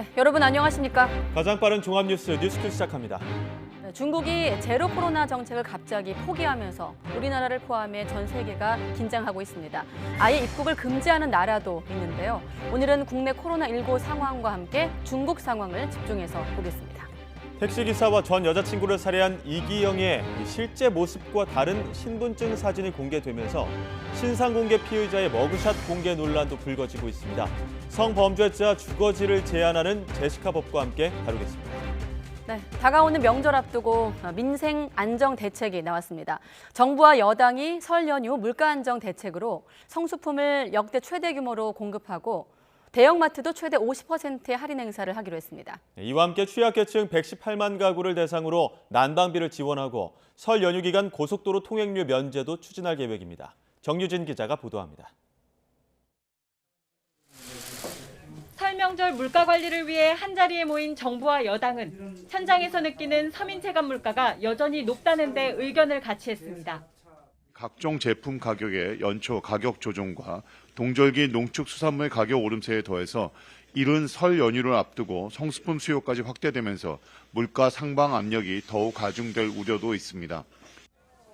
네, 여러분 안녕하십니까? 가장 빠른 종합뉴스 뉴스큐 시작합니다. 네, 중국이 제로 코로나 정책을 갑자기 포기하면서 우리나라를 포함해 전 세계가 긴장하고 있습니다. 아예 입국을 금지하는 나라도 있는데요. 오늘은 국내 코로나19 상황과 함께 중국 상황을 집중해서 보겠습니다. 택시기사와 전 여자친구를 살해한 이기영의 실제 모습과 다른 신분증 사진이 공개되면서 신상공개 피의자의 머그샷 공개 논란도 불거지고 있습니다. 성범죄자 주거지를 제한하는 제시카 법과 함께 다루겠습니다. 네, 다가오는 명절 앞두고 민생 안정 대책이 나왔습니다. 정부와 여당이 설 연휴 물가 안정 대책으로 성수품을 역대 최대 규모로 공급하고 대형마트도 최대 50%의 할인 행사를 하기로 했습니다. 이와 함께 취약계층 118만 가구를 대상으로 난방비를 지원하고 설 연휴 기간 고속도로 통행료 면제도 추진할 계획입니다. 정유진 기자가 보도합니다. 설 명절 물가 관리를 위해 한자리에 모인 정부와 여당은 현장에서 느끼는 서민 체감 물가가 여전히 높다는 데 의견을 같이 했습니다. 각종 제품 가격의 연초 가격 조정과 동절기 농축수산물 가격 오름세에 더해서 이른 설 연휴를 앞두고 성수품 수요까지 확대되면서 물가 상방 압력이 더욱 가중될 우려도 있습니다.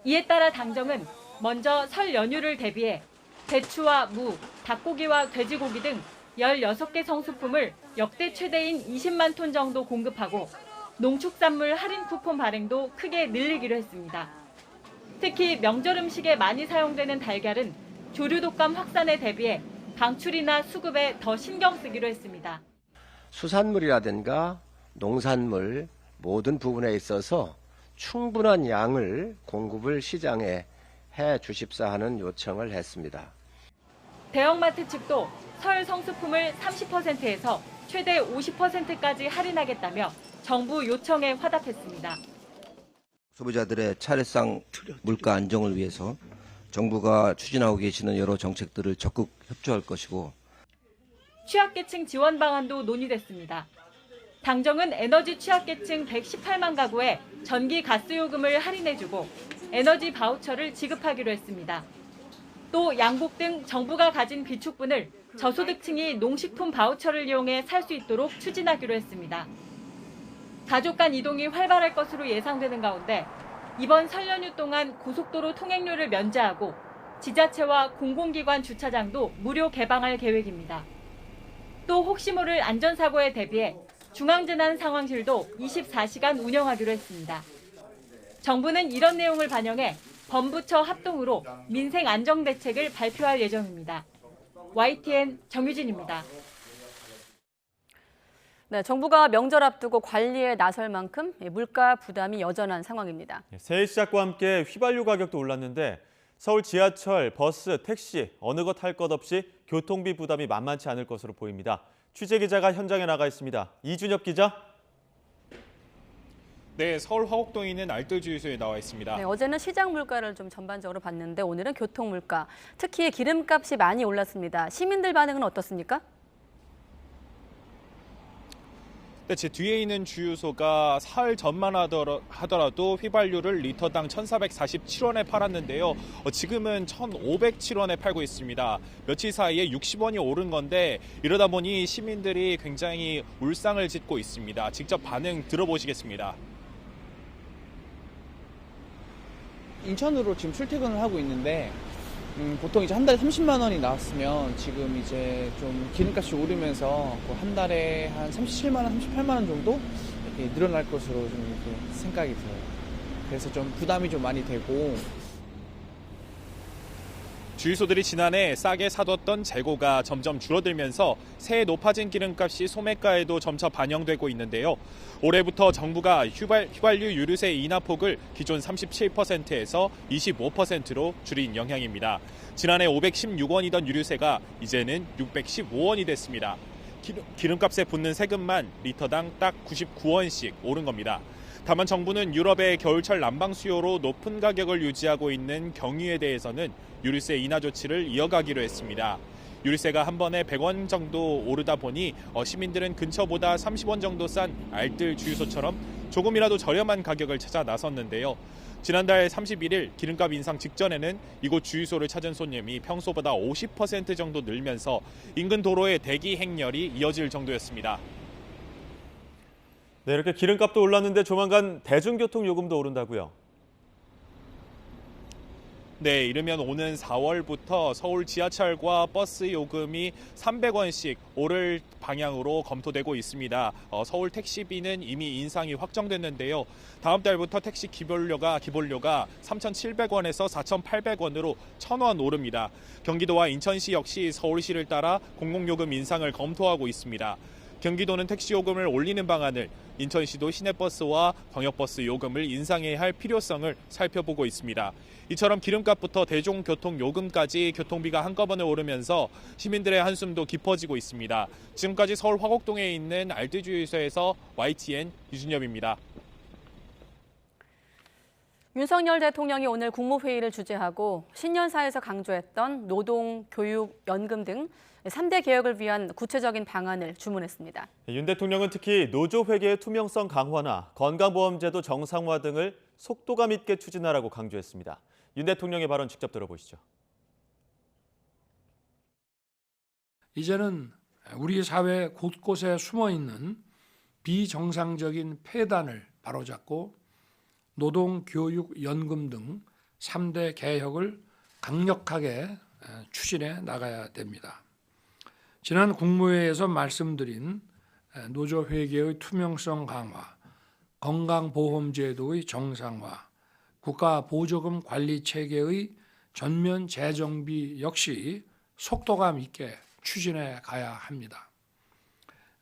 이에 따라 당정은 먼저 설 연휴를 대비해 배추와 무, 닭고기와 돼지고기 등 16개 성수품을 역대 최대인 20만 톤 정도 공급하고 농축산물 할인 쿠폰 발행도 크게 늘리기로 했습니다. 특히 명절 음식에 많이 사용되는 달걀은 조류 독감 확산에 대비해 방출이나 수급에 더 신경 쓰기로 했습니다. 수산물이라든가 농산물 모든 부분에 있어서 충분한 양을 공급을 시장에 해 주십사 하는 요청을 했습니다. 대형마트 측도 설 성수품을 30%에서 최대 50%까지 할인하겠다며 정부 요청에 화답했습니다. 소비자들의 차례상 물가 안정을 위해서 정부가 추진하고 계시는 여러 정책들을 적극 협조할 것이고 취약계층 지원 방안도 논의됐습니다. 당정은 에너지 취약계층 118만 가구에 전기 가스요금을 할인해주고 에너지 바우처를 지급하기로 했습니다. 또 양복 등 정부가 가진 비축분을 저소득층이 농식품 바우처를 이용해 살 수 있도록 추진하기로 했습니다. 가족 간 이동이 활발할 것으로 예상되는 가운데 이번 설 연휴 동안 고속도로 통행료를 면제하고 지자체와 공공기관 주차장도 무료 개방할 계획입니다. 또 혹시 모를 안전사고에 대비해 중앙재난상황실도 24시간 운영하기로 했습니다. 정부는 이런 내용을 반영해 범부처 합동으로 민생 안정 대책을 발표할 예정입니다. YTN 정유진입니다. 네, 정부가 명절 앞두고 관리에 나설 만큼 물가 부담이 여전한 상황입니다. 새해 시작과 함께 휘발유 가격도 올랐는데 서울 지하철, 버스, 택시 어느 것 할 것 없이 교통비 부담이 만만치 않을 것으로 보입니다. 취재 기자가 현장에 나가 있습니다. 이준엽 기자. 네, 서울 화곡동에 있는 알뜰주유소에 나와 있습니다. 네, 어제는 시장 물가를 좀 전반적으로 봤는데 오늘은 교통 물가, 특히 기름값이 많이 올랐습니다. 시민들 반응은 어떻습니까? 네, 제 뒤에 있는 주유소가 사흘 전만 하더라도 휘발유를 리터당 1,447원에 팔았는데요. 지금은 1,507원에 팔고 있습니다. 며칠 사이에 60원이 오른 건데 이러다 보니 시민들이 굉장히 울상을 짓고 있습니다. 직접 반응 들어보시겠습니다. 인천으로 지금 출퇴근을 하고 있는데 보통 이제 한 달에 30만 원이 나왔으면 지금 이제 좀 기름값이 오르면서 한 달에 한 37만 원, 38만 원 정도 이렇게 늘어날 것으로 좀 이렇게 생각이 들어요. 그래서 좀 부담이 좀 많이 되고. 주유소들이 지난해 싸게 사뒀던 재고가 점점 줄어들면서 새해 높아진 기름값이 소매가에도 점차 반영되고 있는데요. 올해부터 정부가 휘발유 유류세 인하폭을 기존 37%에서 25%로 줄인 영향입니다. 지난해 516원이던 유류세가 이제는 615원이 됐습니다. 기름값에 붙는 세금만 리터당 딱 99원씩 오른 겁니다. 다만 정부는 유럽의 겨울철 난방 수요로 높은 가격을 유지하고 있는 경유에 대해서는 유류세 인하 조치를 이어가기로 했습니다. 유류세가 한 번에 100원 정도 오르다 보니 시민들은 근처보다 30원 정도 싼 알뜰 주유소처럼 조금이라도 저렴한 가격을 찾아 나섰는데요. 지난달 31일 기름값 인상 직전에는 이곳 주유소를 찾은 손님이 평소보다 50% 정도 늘면서 인근 도로의 대기 행렬이 이어질 정도였습니다. 네, 이렇게 기름값도 올랐는데 조만간 대중교통 요금도 오른다고요. 네, 이르면 오는 4월부터 서울 지하철과 버스 요금이 300원씩 오를 방향으로 검토되고 있습니다. 서울 택시비는 이미 인상이 확정됐는데요. 다음 달부터 택시 기본료가 3,700원에서 4,800원으로 1,000원 오릅니다. 경기도와 인천시 역시 서울시를 따라 공공요금 인상을 검토하고 있습니다. 경기도는 택시 요금을 올리는 방안을, 인천시도 시내버스와 광역버스 요금을 인상해야 할 필요성을 살펴보고 있습니다. 이처럼 기름값부터 대중교통 요금까지 교통비가 한꺼번에 오르면서 시민들의 한숨도 깊어지고 있습니다. 지금까지 서울 화곡동에 있는 알뜰주유소에서 YTN 유준엽입니다. 윤석열 대통령이 오늘 국무회의를 주재하고 신년사에서 강조했던 노동, 교육, 연금 등 3대 개혁을 위한 구체적인 방안을 주문했습니다. 윤 대통령은 특히 노조회계의 투명성 강화나 건강보험제도 정상화 등을 속도감 있게 추진하라고 강조했습니다. 윤 대통령의 발언 직접 들어보시죠. 이제는 우리 사회 곳곳에 숨어있는 비정상적인 폐단을 바로잡고 노동, 교육, 연금 등 3대 개혁을 강력하게 추진해 나가야 됩니다. 지난 국무회의에서 말씀드린 노조회계의 투명성 강화, 건강보험제도의 정상화, 국가보조금 관리체계의 전면 재정비 역시 속도감 있게 추진해 가야 합니다.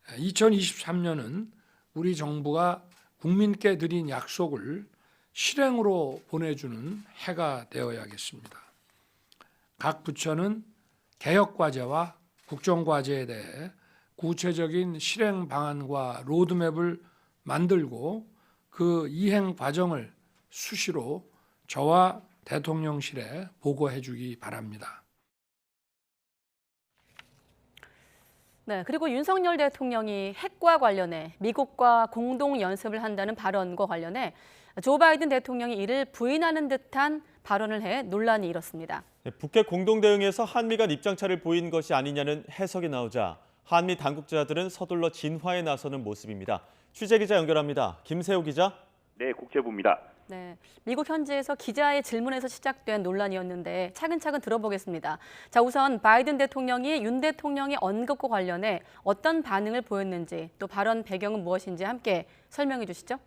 2023년은 우리 정부가 국민께 드린 약속을 실행으로 보내주는 해가 되어야겠습니다. 각 부처는 개혁과제와 국정과제에 대해 구체적인 실행 방안과 로드맵을 만들고 그 이행 과정을 수시로 저와 대통령실에 보고해 주기 바랍니다. 네, 그리고 윤석열 대통령이 핵과 관련해 미국과 공동 연습을 한다는 발언과 관련해 조 바이든 대통령이 이를 부인하는 듯한 발언을 해 논란이 일었습니다. 북핵 공동대응에서 한미 간 입장차를 보인 것이 아니냐는 해석이 나오자 한미 당국자들은 서둘러 진화에 나서는 모습입니다. 취재기자 연결합니다. 김세호 기자. 네, 국제부입니다. 네, 미국 현지에서 기자의 질문에서 시작된 논란이었는데 차근차근 들어보겠습니다. 자, 우선 바이든 대통령이 윤 대통령의 언급과 관련해 어떤 반응을 보였는지 또 발언 배경은 무엇인지 함께 설명해 주시죠.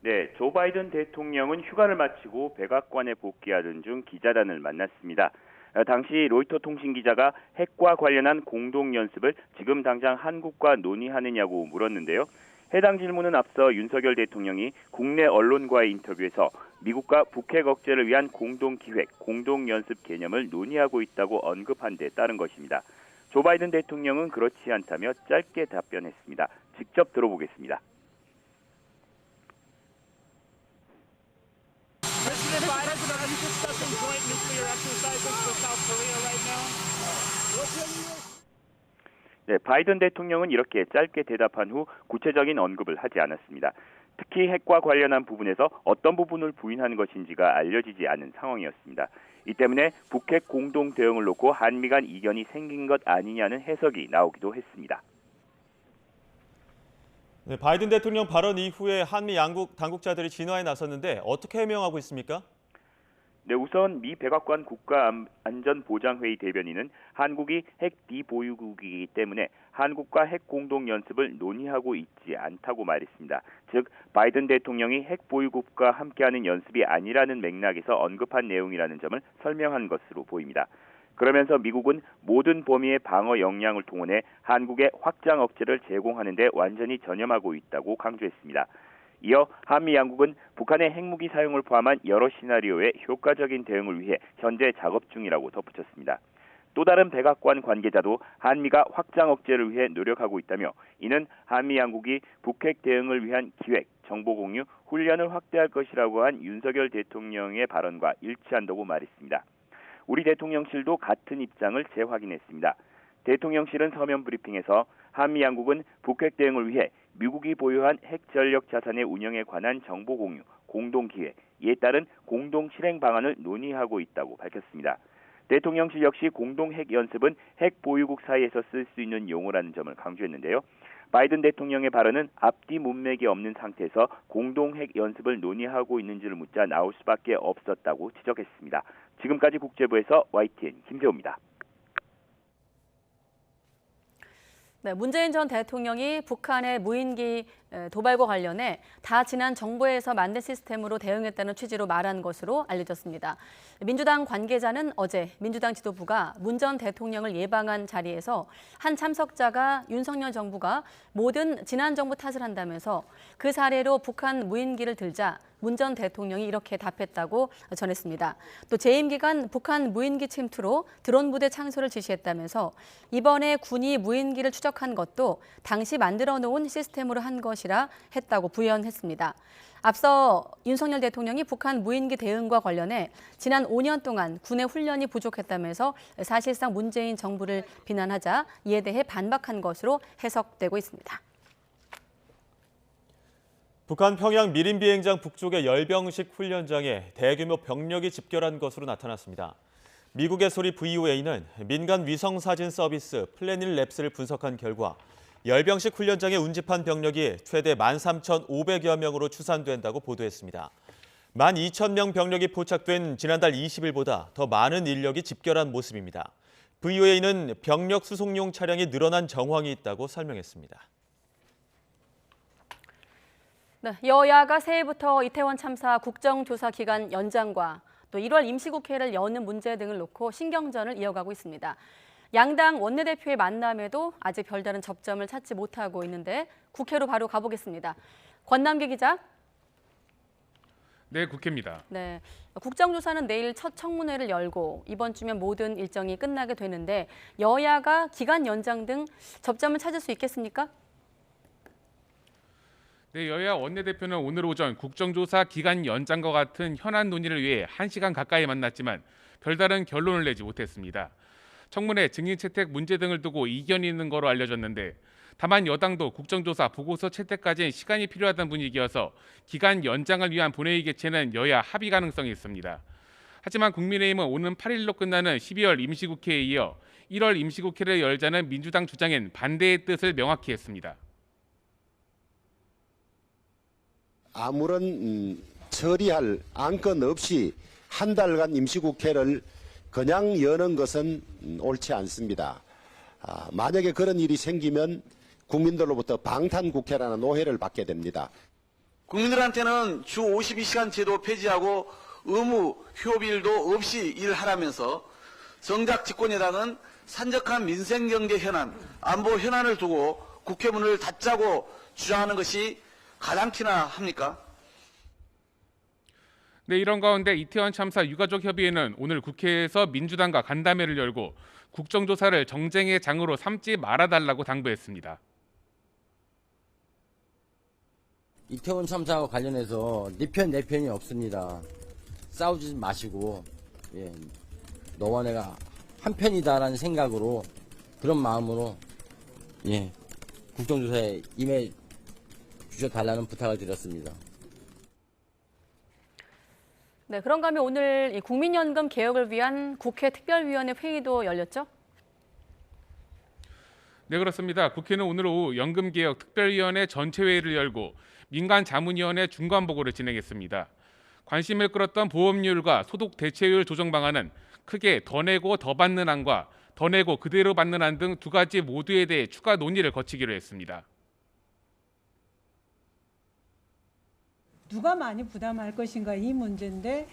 네, 조 바이든 대통령은 휴가를 마치고 백악관에 복귀하던 중 기자단을 만났습니다. 당시 로이터 통신 기자가 핵과 관련한 공동 연습을 지금 당장 한국과 논의하느냐고 물었는데요. 해당 질문은 앞서 윤석열 대통령이 국내 언론과의 인터뷰에서 미국과 북핵 억제를 위한 공동기획, 공동연습 개념을 논의하고 있다고 언급한 데 따른 것입니다. 조 바이든 대통령은 그렇지 않다며 짧게 답변했습니다. 직접 들어보겠습니다. 네, 바이든 대통령은 이렇게 짧게 대답한 후 구체적인 언급을 하지 않았습니다. 특히 핵과 관련한 부분에서 어떤 부분을 부인한 것인지가 알려지지 않은 상황이었습니다. 이 때문에 북핵 공동 대응을 놓고 한미 간 이견이 생긴 것 아니냐는 해석이 나오기도 했습니다. 네, 바이든 대통령 발언 이후에 한미 양국 당국자들이 진화에 나섰는데 어떻게 해명하고 있습니까? 네, 우선 미 백악관 국가안전보장회의 대변인은 한국이 핵 비보유국이기 때문에 한국과 핵 공동 연습을 논의하고 있지 않다고 말했습니다. 즉, 바이든 대통령이 핵 보유국과 함께하는 연습이 아니라는 맥락에서 언급한 내용이라는 점을 설명한 것으로 보입니다. 그러면서 미국은 모든 범위의 방어 역량을 동원해 한국의 확장 억제를 제공하는 데 완전히 전념하고 있다고 강조했습니다. 이어 한미 양국은 북한의 핵무기 사용을 포함한 여러 시나리오의 효과적인 대응을 위해 현재 작업 중이라고 덧붙였습니다. 또 다른 백악관 관계자도 한미가 확장 억제를 위해 노력하고 있다며 이는 한미 양국이 북핵 대응을 위한 기획, 정보 공유, 훈련을 확대할 것이라고 한 윤석열 대통령의 발언과 일치한다고 말했습니다. 우리 대통령실도 같은 입장을 재확인했습니다. 대통령실은 서면 브리핑에서 한미 양국은 북핵 대응을 위해 미국이 보유한 핵 전력 자산의 운영에 관한 정보 공유, 공동 기획, 이에 따른 공동 실행 방안을 논의하고 있다고 밝혔습니다. 대통령실 역시 공동 핵 연습은 핵 보유국 사이에서 쓸 수 있는 용어라는 점을 강조했는데요. 바이든 대통령의 발언은 앞뒤 문맥이 없는 상태에서 공동 핵 연습을 논의하고 있는지를 묻자 나올 수밖에 없었다고 지적했습니다. 지금까지 국제부에서 YTN 김재호입니다. 네, 문재인 전 대통령이 북한의 무인기 도발과 관련해 다 지난 정부에서 만든 시스템으로 대응했다는 취지로 말한 것으로 알려졌습니다. 민주당 관계자는 어제 민주당 지도부가 문 전 대통령을 예방한 자리에서 한 참석자가 윤석열 정부가 모든 지난 정부 탓을 한다면서 그 사례로 북한 무인기를 들자 문 전 대통령이 이렇게 답했다고 전했습니다. 또 재임 기간 북한 무인기 침투로 드론 부대 창설을 지시했다면서 이번에 군이 무인기를 추적한 것도 당시 만들어 놓은 시스템으로 한 것이라 했다고 부연했습니다. 앞서 윤석열 대통령이 북한 무인기 대응과 관련해 지난 5년 동안 군의 훈련이 부족했다면서 사실상 문재인 정부를 비난하자 이에 대해 반박한 것으로 해석되고 있습니다. 북한 평양 미림 비행장 북쪽의 열병식 훈련장에 대규모 병력이 집결한 것으로 나타났습니다. 미국의 소리 VOA는 민간 위성 사진 서비스 플래닛랩스를 분석한 결과 열병식 훈련장에 운집한 병력이 최대 13,500여 명으로 추산된다고 보도했습니다. 12,000명 병력이 포착된 지난달 20일보다 더 많은 인력이 집결한 모습입니다. VOA는 병력 수송용 차량이 늘어난 정황이 있다고 설명했습니다. 네, 여야가 새해부터 이태원 참사 국정조사 기간 연장과 또 1월 임시국회를 여는 문제 등을 놓고 신경전을 이어가고 있습니다. 양당 원내대표의 만남에도 아직 별다른 접점을 찾지 못하고 있는데 국회로 바로 가보겠습니다. 권남기 기자. 네, 국회입니다. 네, 국정조사는 내일 첫 청문회를 열고 이번 주면 모든 일정이 끝나게 되는데 여야가 기간 연장 등 접점을 찾을 수 있겠습니까? 네, 여야 원내대표는 오늘 오전 국정조사 기간 연장과 같은 현안 논의를 위해 1시간 가까이 만났지만 별다른 결론을 내지 못했습니다. 청문회 증인 채택 문제 등을 두고 이견이 있는 거로 알려졌는데 다만 여당도 국정조사 보고서 채택까지는 시간이 필요하다는 분위기여서 기간 연장을 위한 본회의 개최는 여야 합의 가능성이 있습니다. 하지만 국민의힘은 오는 8일로 끝나는 12월 임시국회에 이어 1월 임시국회를 열자는 민주당 주장엔 반대의 뜻을 명확히 했습니다. 아무런 처리할 안건 없이 한 달간 임시국회를 그냥 여는 것은 옳지 않습니다. 만약에 그런 일이 생기면 국민들로부터 방탄국회라는 오해를 받게 됩니다. 국민들한테는 주 52시간 제도 폐지하고 의무 휴업일도 없이 일하라면서 정작 집권여당은 산적한 민생경제 현안, 안보 현안을 두고 국회 문을 닫자고 주장하는 것이 가당키나 합니까? 네, 이런 가운데 이태원 참사 유가족 협의회는 오늘 국회에서 민주당과 간담회를 열고 국정조사를 정쟁의 장으로 삼지 말아달라고 당부했습니다. 이태원 참사와 관련해서 네 편 내 편이 없습니다. 싸우지 마시고 너와 내가 한 편이다라는 생각으로 그런 마음으로 국정조사에 임해 주셔달라는 부탁을 드렸습니다. 네, 그런가 하면 오늘 이 국민연금 개혁을 위한 국회 특별위원회 회의도 열렸죠? 네, 그렇습니다. 국회는 오늘 오후 연금개혁 특별위원회 전체 회의를 열고 민간자문위원회 중간보고를 진행했습니다. 관심을 끌었던 보험료율과 소득 대체율 조정 방안은 크게 더 내고 더 받는 안과 더 내고 그대로 받는 안 등 두 가지 모두에 대해 추가 논의를 거치기로 했습니다. 누가 많이 부담할 것인가 이 문제인데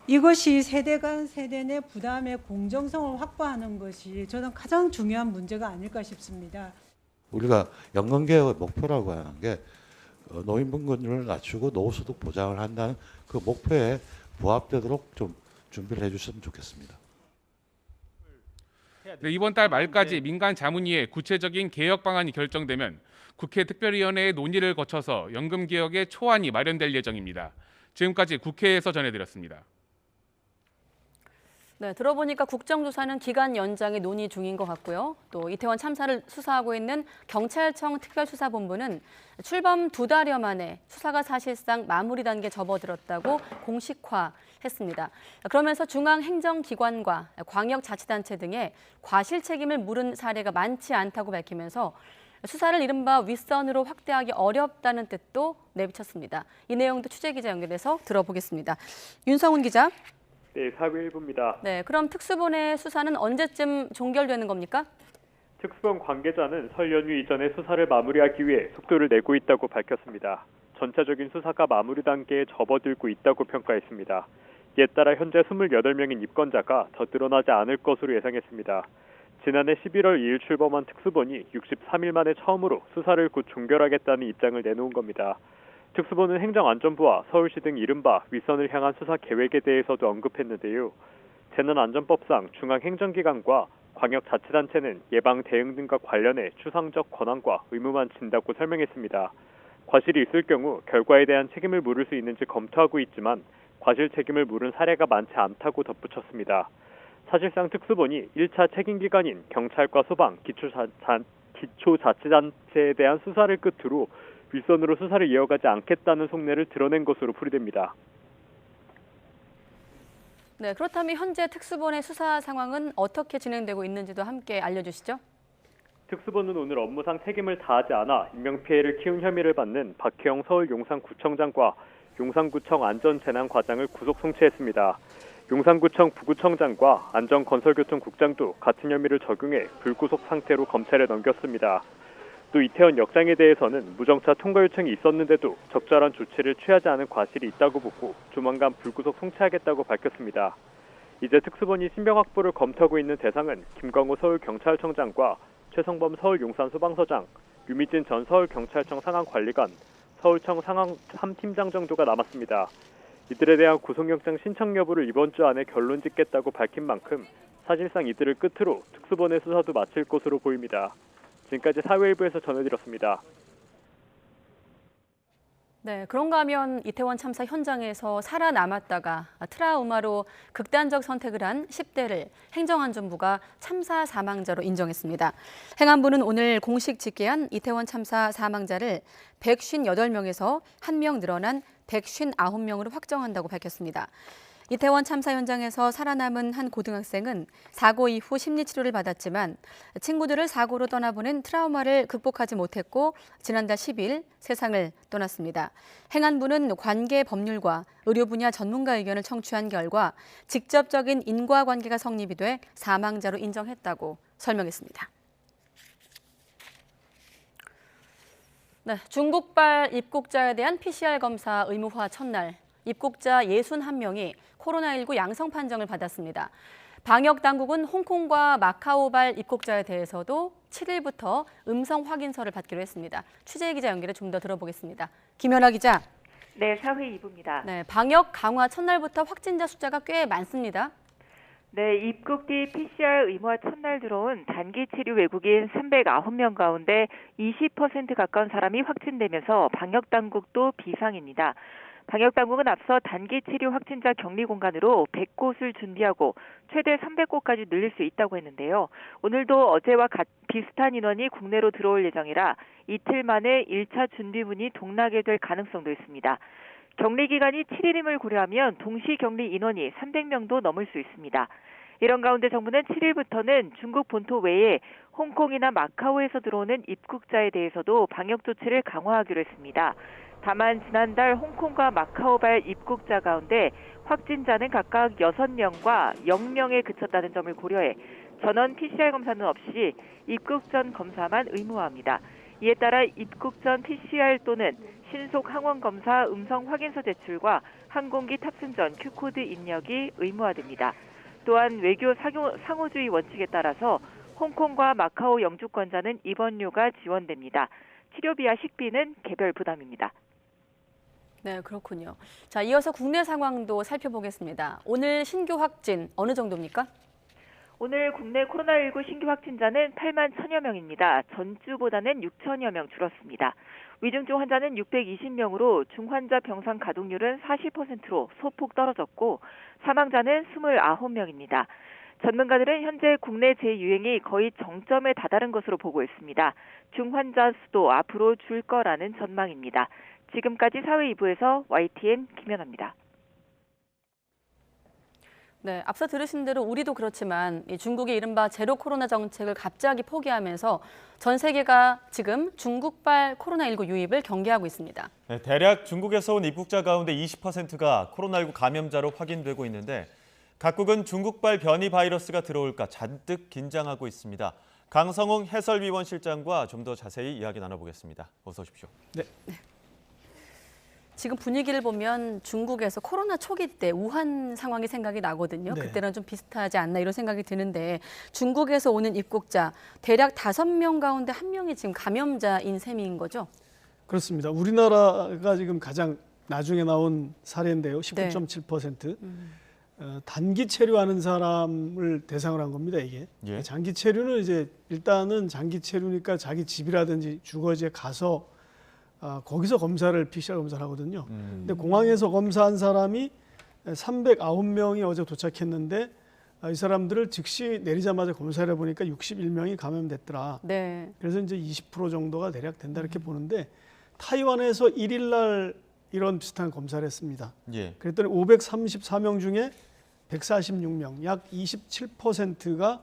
이것이 세대 간 세대 내 부담의 공정성을 확보하는 것이 저는 가장 중요한 문제가 아닐까 싶습니다. 우리가 연금개혁의 목표라고 하는 게 노인분권율을 낮추고 노후소득 보장을 한다는 그 목표에 부합되도록 좀 준비를 해주셨으면 좋겠습니다. 네, 이번 달 말까지 민간자문위에 구체적인 개혁 방안이 결정되면 국회 특별위원회의 논의를 거쳐서 연금개혁의 초안이 마련될 예정입니다. 지금까지 국회에서 전해드렸습니다. 네, 들어보니까 국정조사는 기간 연장이 논의 중인 것 같고요. 또 이태원 참사를 수사하고 있는 경찰청 특별수사본부는 출범 2달여 만에 수사가 사실상 마무리 단계에 접어들었다고 공식화했습니다. 그러면서 중앙행정기관과 광역자치단체 등의 과실 책임을 물은 사례가 많지 않다고 밝히면서 수사를 이른바 윗선으로 확대하기 어렵다는 뜻도 내비쳤습니다. 이 내용도 취재기자 연결해서 들어보겠습니다. 윤성훈 기자. 네, 사회일부입니다. 네, 그럼 특수본의 수사는 언제쯤 종결되는 겁니까? 특수본 관계자는 설 연휴 이전에 수사를 마무리하기 위해 속도를 내고 있다고 밝혔습니다. 전체적인 수사가 마무리 단계에 접어들고 있다고 평가했습니다. 이에 따라 현재 28명인 입건자가 더 늘어나지 않을 것으로 예상했습니다. 지난해 11월 2일 출범한 특수본이 63일 만에 처음으로 수사를 곧 종결하겠다는 입장을 내놓은 겁니다. 특수본은 행정안전부와 서울시 등 이른바 윗선을 향한 수사 계획에 대해서도 언급했는데요. 재난안전법상 중앙행정기관과 광역자치단체는 예방 대응 등과 관련해 추상적 권한과 의무만 진다고 설명했습니다. 과실이 있을 경우 결과에 대한 책임을 물을 수 있는지 검토하고 있지만 과실 책임을 물은 사례가 많지 않다고 덧붙였습니다. 사실상 특수본이 1차 책임기관인 경찰과 소방, 기초자치단체에 대한 수사를 끝으로 윗선으로 수사를 이어가지 않겠다는 속내를 드러낸 것으로 풀이됩니다. 네, 그렇다면 현재 특수본의 수사 상황은 어떻게 진행되고 있는지도 함께 알려주시죠. 특수본은 오늘 업무상 책임을 다하지 않아 인명피해를 키운 혐의를 받는 박혜영 서울 용산구청장과 용산구청 안전재난과장을 구속 송치했습니다. 용산구청 부구청장과 안전건설교통국장도 같은 혐의를 적용해 불구속 상태로 검찰에 넘겼습니다. 또 이태원 역장에 대해서는 무정차 통과 요청이 있었는데도 적절한 조치를 취하지 않은 과실이 있다고 보고 조만간 불구속 송치하겠다고 밝혔습니다. 이제 특수본이 신병 확보를 검토하고 있는 대상은 김광호 서울경찰청장과 최성범 서울용산소방서장, 유미진 전 서울경찰청 상황관리관, 서울청 상황 3팀장 정도가 남았습니다. 이들에 대한 구속영장 신청 여부를 이번 주 안에 결론 짓겠다고 밝힌 만큼 사실상 이들을 끝으로 특수본의 수사도 마칠 것으로 보입니다. 지금까지 사회일부에서 전해드렸습니다. 네, 그런가 하면 이태원 참사 현장에서 살아남았다가 트라우마로 극단적 선택을 한 10대를 행정안전부가 참사 사망자로 인정했습니다. 행안부는 오늘 공식 집계한 이태원 참사 사망자를 158명에서 1명 늘어난 159명으로 확정한다고 밝혔습니다. 이태원 참사 현장에서 살아남은 한 고등학생은 사고 이후 심리치료를 받았지만 친구들을 사고로 떠나보낸 트라우마를 극복하지 못했고 지난달 10일 세상을 떠났습니다. 행안부는 관계 법률과 의료 분야 전문가 의견을 청취한 결과 직접적인 인과관계가 성립이 돼 사망자로 인정했다고 설명했습니다. 네, 중국발 입국자에 대한 PCR 검사 의무화 첫날 입국자 61명이 코로나19 양성 판정을 받았습니다. 방역 당국은 홍콩과 마카오발 입국자에 대해서도 7일부터 음성 확인서를 받기로 했습니다. 취재 기자 연결해 좀 더 들어보겠습니다. 김연아 기자. 네, 사회 2부입니다. 네, 방역 강화 첫날부터 확진자 숫자가 꽤 많습니다. 네, 입국 뒤 PCR 의무화 첫날 들어온 단기 치료 외국인 309명 가운데 20% 가까운 사람이 확진되면서 방역 당국도 비상입니다. 방역당국은 앞서 단기 치료 확진자 격리 공간으로 100곳을 준비하고 최대 300곳까지 늘릴 수 있다고 했는데요. 오늘도 어제와 비슷한 인원이 국내로 들어올 예정이라 이틀 만에 1차 준비문이 동나게 될 가능성도 있습니다. 격리 기간이 7일임을 고려하면 동시 격리 인원이 300명도 넘을 수 있습니다. 이런 가운데 정부는 7일부터는 중국 본토 외에 홍콩이나 마카오에서 들어오는 입국자에 대해서도 방역 조치를 강화하기로 했습니다. 다만 지난달 홍콩과 마카오발 입국자 가운데 확진자는 각각 6명과 0명에 그쳤다는 점을 고려해 전원 PCR 검사는 없이 입국 전 검사만 의무화합니다. 이에 따라 입국 전 PCR 또는 신속 항원 검사 음성 확인서 제출과 항공기 탑승 전 Q코드 입력이 의무화됩니다. 또한 외교 상호주의 원칙에 따라서 홍콩과 마카오 영주권자는 입원료가 지원됩니다. 치료비와 식비는 개별 부담입니다. 네, 그렇군요. 자, 이어서 국내 상황도 살펴보겠습니다. 오늘 신규 확진 어느 정도입니까? 오늘 국내 코로나19 신규 확진자는 8만 1천여 명입니다. 전주보다는 6천여 명 줄었습니다. 위중증 환자는 620명으로 중환자 병상 가동률은 40%로 소폭 떨어졌고 사망자는 29명입니다. 전문가들은 현재 국내 재유행이 거의 정점에 다다른 것으로 보고 있습니다. 중환자 수도 앞으로 줄 거라는 전망입니다. 지금까지 사회 2부에서 YTN 김연아입니다. 네, 앞서 들으신 대로 우리도 그렇지만 이 중국의 이른바 제로 코로나 정책을 갑자기 포기하면서 전 세계가 지금 중국발 코로나19 유입을 경계하고 있습니다. 네, 대략 중국에서 온 입국자 가운데 20%가 코로나19 감염자로 확인되고 있는데 각국은 중국발 변이 바이러스가 들어올까 잔뜩 긴장하고 있습니다. 강성웅 해설위원 실장과 좀 더 자세히 이야기 나눠보겠습니다. 어서 오십시오. 네. 지금 분위기를 보면 중국에서 코로나 초기 때 우한 상황이 생각이 나거든요. 네. 그때랑 좀 비슷하지 않나 이런 생각이 드는데 중국에서 오는 입국자 대략 5명 가운데 1명이 지금 감염자인 셈인 거죠? 그렇습니다. 우리나라가 지금 가장 나중에 나온 사례인데요. 19.7%. 단기 체류하는 사람을 대상으로 한 겁니다, 이게. 예. 장기 체류는 이제 일단은 장기 체류니까 자기 집이라든지 주거지에 가서 거기서 검사를 PCR 검사를 하거든요. 근데 공항에서 검사한 사람이 309명이 어제 도착했는데 이 사람들을 즉시 내리자마자 검사를 해보니까 61명이 감염됐더라. 네. 그래서 이제 20% 정도가 대략 된다 이렇게 보는데 타이완에서 1일 날 이런 비슷한 검사를 했습니다. 예. 그랬더니 534명 중에 146명, 약 27%가